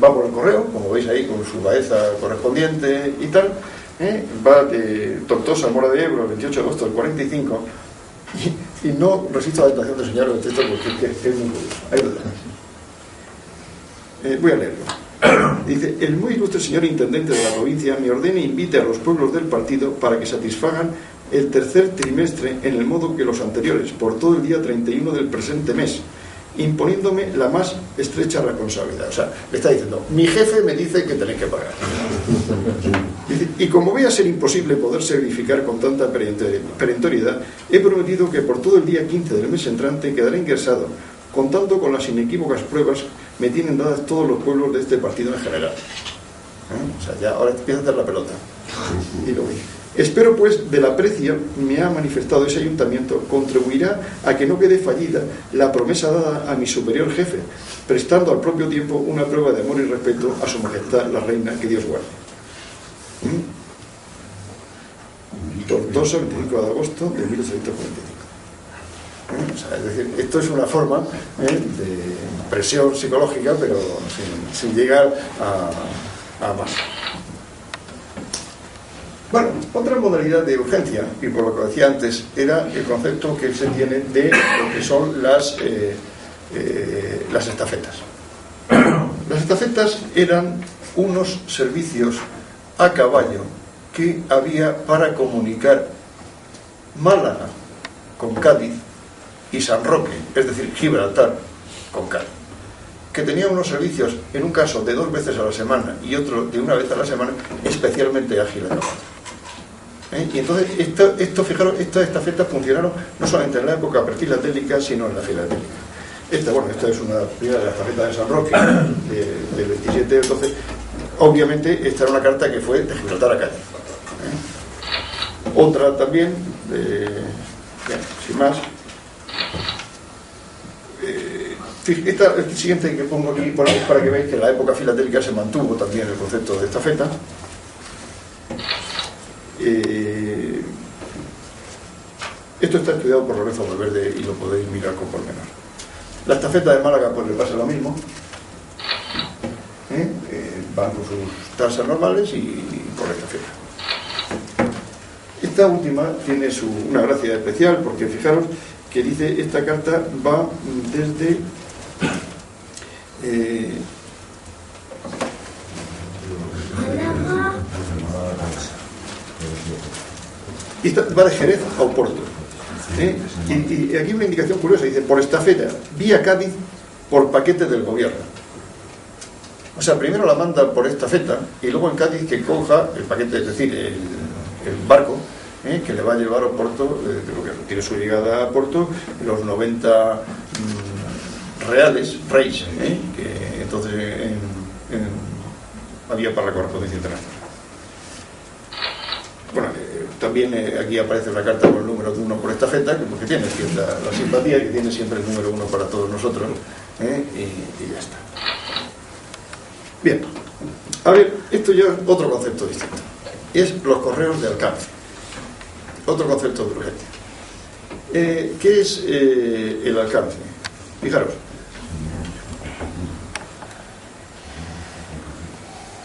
va por el correo, como veis ahí, con su baeza correspondiente y tal. Va de Tortosa a Mora de Ebro el 28 de agosto del 45, y no resisto la tentación de señalar el texto porque es muy curioso. Ahí lo dejo. Voy a leerlo. Dice: el muy ilustre señor intendente de la provincia me ordena e invite a los pueblos del partido para que satisfagan el tercer trimestre en el modo que los anteriores, por todo el día 31 del presente mes, imponiéndome la más estrecha responsabilidad. O sea, le está diciendo, mi jefe me dice que tenéis que pagar. Dice, y como voy a ser imposible poderse verificar con tanta perentoriedad, he prometido que por todo el día 15 del mes entrante quedaré ingresado, contando con las inequívocas pruebas me tienen dadas todos los pueblos de este partido en general. O sea, ya ahora empieza a hacer la pelota. Y lo veis. Espero pues del aprecio me ha manifestado ese ayuntamiento contribuirá a que no quede fallida la promesa dada a mi superior jefe, prestando al propio tiempo una prueba de amor y respeto a su majestad la reina, que Dios guarde. Tortosa, 25 de agosto de 1845. O sea, es decir, esto es una forma de presión psicológica, pero sin llegar a más. Bueno, otra modalidad de urgencia, y por lo que decía antes, era el concepto que se tiene de lo que son las estafetas. Las estafetas eran unos servicios a caballo que había para comunicar Málaga con Cádiz y San Roque, es decir, Gibraltar con Cádiz, que tenía unos servicios, en un caso de 2 veces a la semana y otro de 1 vez a la semana, especialmente ágiles. Y entonces, fijaros, estas estafetas funcionaron no solamente en la época prefilatélica, sino en la filatélica. Esta es una primera de las estafetas de San Roque, del 27, entonces, obviamente, esta era una carta que fue de Gibraltar a Cádiz. Otra también, sin más. Esta siguiente que pongo aquí para que veáis que en la época filatélica se mantuvo también el concepto de estafeta. Esto está estudiado por Lorenzo Valverde y lo podéis mirar con pormenor. La estafeta de Málaga pues le pasa lo mismo. Van con sus tasas normales y por la estafeta. Esta última tiene una gracia especial porque fijaros que dice, esta carta va desde va de Jerez a Oporto. Y aquí una indicación curiosa, dice, por estafeta, vía Cádiz, por paquete del gobierno. O sea, primero la manda por estafeta y luego en Cádiz que coja el paquete, es decir, el barco que le va a llevar a Oporto, tiene su llegada a Oporto, los 90 reales, que entonces había para la correspondencia internacional. Bueno, también aquí aparece una carta con el número de 1 por estafeta, porque tiene cierta la simpatía, que tiene siempre el número 1 para todos nosotros, y ya está. Bien, a ver, esto ya es otro concepto distinto, es los correos de alcance, otro concepto de urgencia. ¿Qué es el alcance? Fijaros,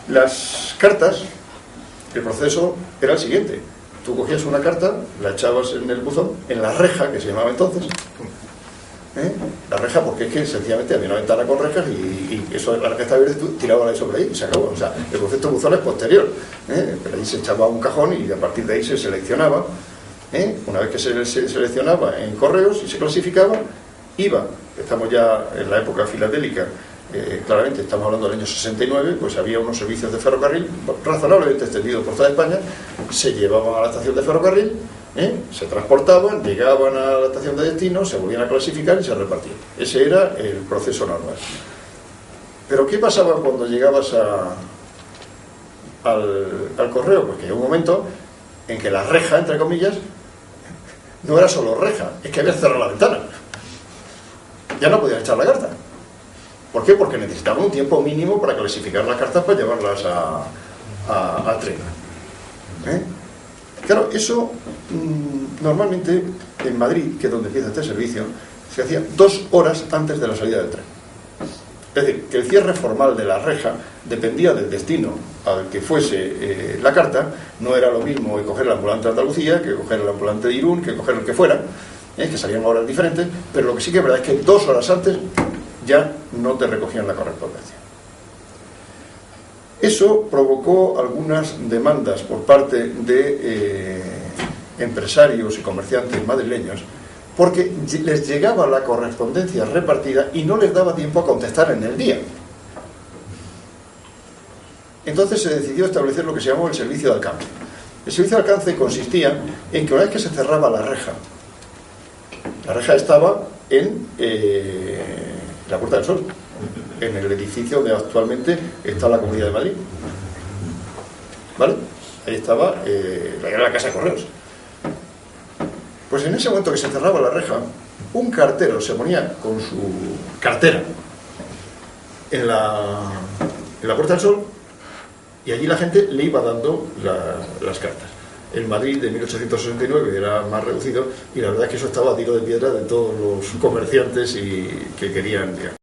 las cartas, el proceso era el siguiente: tú cogías una carta, la echabas en el buzón, en la reja, que se llamaba entonces, la reja, porque es que sencillamente había una ventana con rejas y eso, la reja estaba abierta, tú tirabas eso por ahí y se acabó. O sea, el concepto de buzón es posterior, pero ahí se echaba un cajón y a partir de ahí se seleccionaba. Una vez que se seleccionaba en correos y se clasificaba, iba, estamos ya en la época filatélica, claramente estamos hablando del año 69, pues había unos servicios de ferrocarril razonablemente extendidos por toda España, se llevaban a la estación de ferrocarril, Se transportaban, llegaban a la estación de destino, se volvían a clasificar y se repartían. Ese era el proceso normal. Pero ¿qué pasaba cuando llegabas al correo? Pues que hay un momento en que la reja, entre comillas, no era solo reja, es que había que cerrar la ventana. Ya no podías echar la carta. ¿Por qué? Porque necesitaban un tiempo mínimo para clasificar las cartas para llevarlas a tren. Claro, eso normalmente en Madrid, que es donde empieza este servicio, se hacía 2 horas antes de la salida del tren. Es decir, que el cierre formal de la reja dependía del destino al que fuese la carta. No era lo mismo coger el ambulante de Andalucía que coger el ambulante de Irún, que coger el que fuera, que salían a horas diferentes, pero lo que sí que es verdad es que 2 horas antes ya no te recogían la correspondencia. Eso provocó algunas demandas por parte de empresarios y comerciantes madrileños, porque les llegaba la correspondencia repartida y no les daba tiempo a contestar en el día. Entonces se decidió establecer lo que se llamó el servicio de alcance. El servicio de alcance consistía en que una vez que se cerraba la reja estaba en la Puerta del Sol, en el edificio donde actualmente está la Comunidad de Madrid. ¿Vale? Ahí estaba, era la Casa de Correos. Pues en ese momento que se cerraba la reja, un cartero se ponía con su cartera en la Puerta del Sol y allí la gente le iba dando las cartas. El Madrid de 1869 era más reducido y la verdad es que eso estaba a tiro de piedra de todos los comerciantes que querían.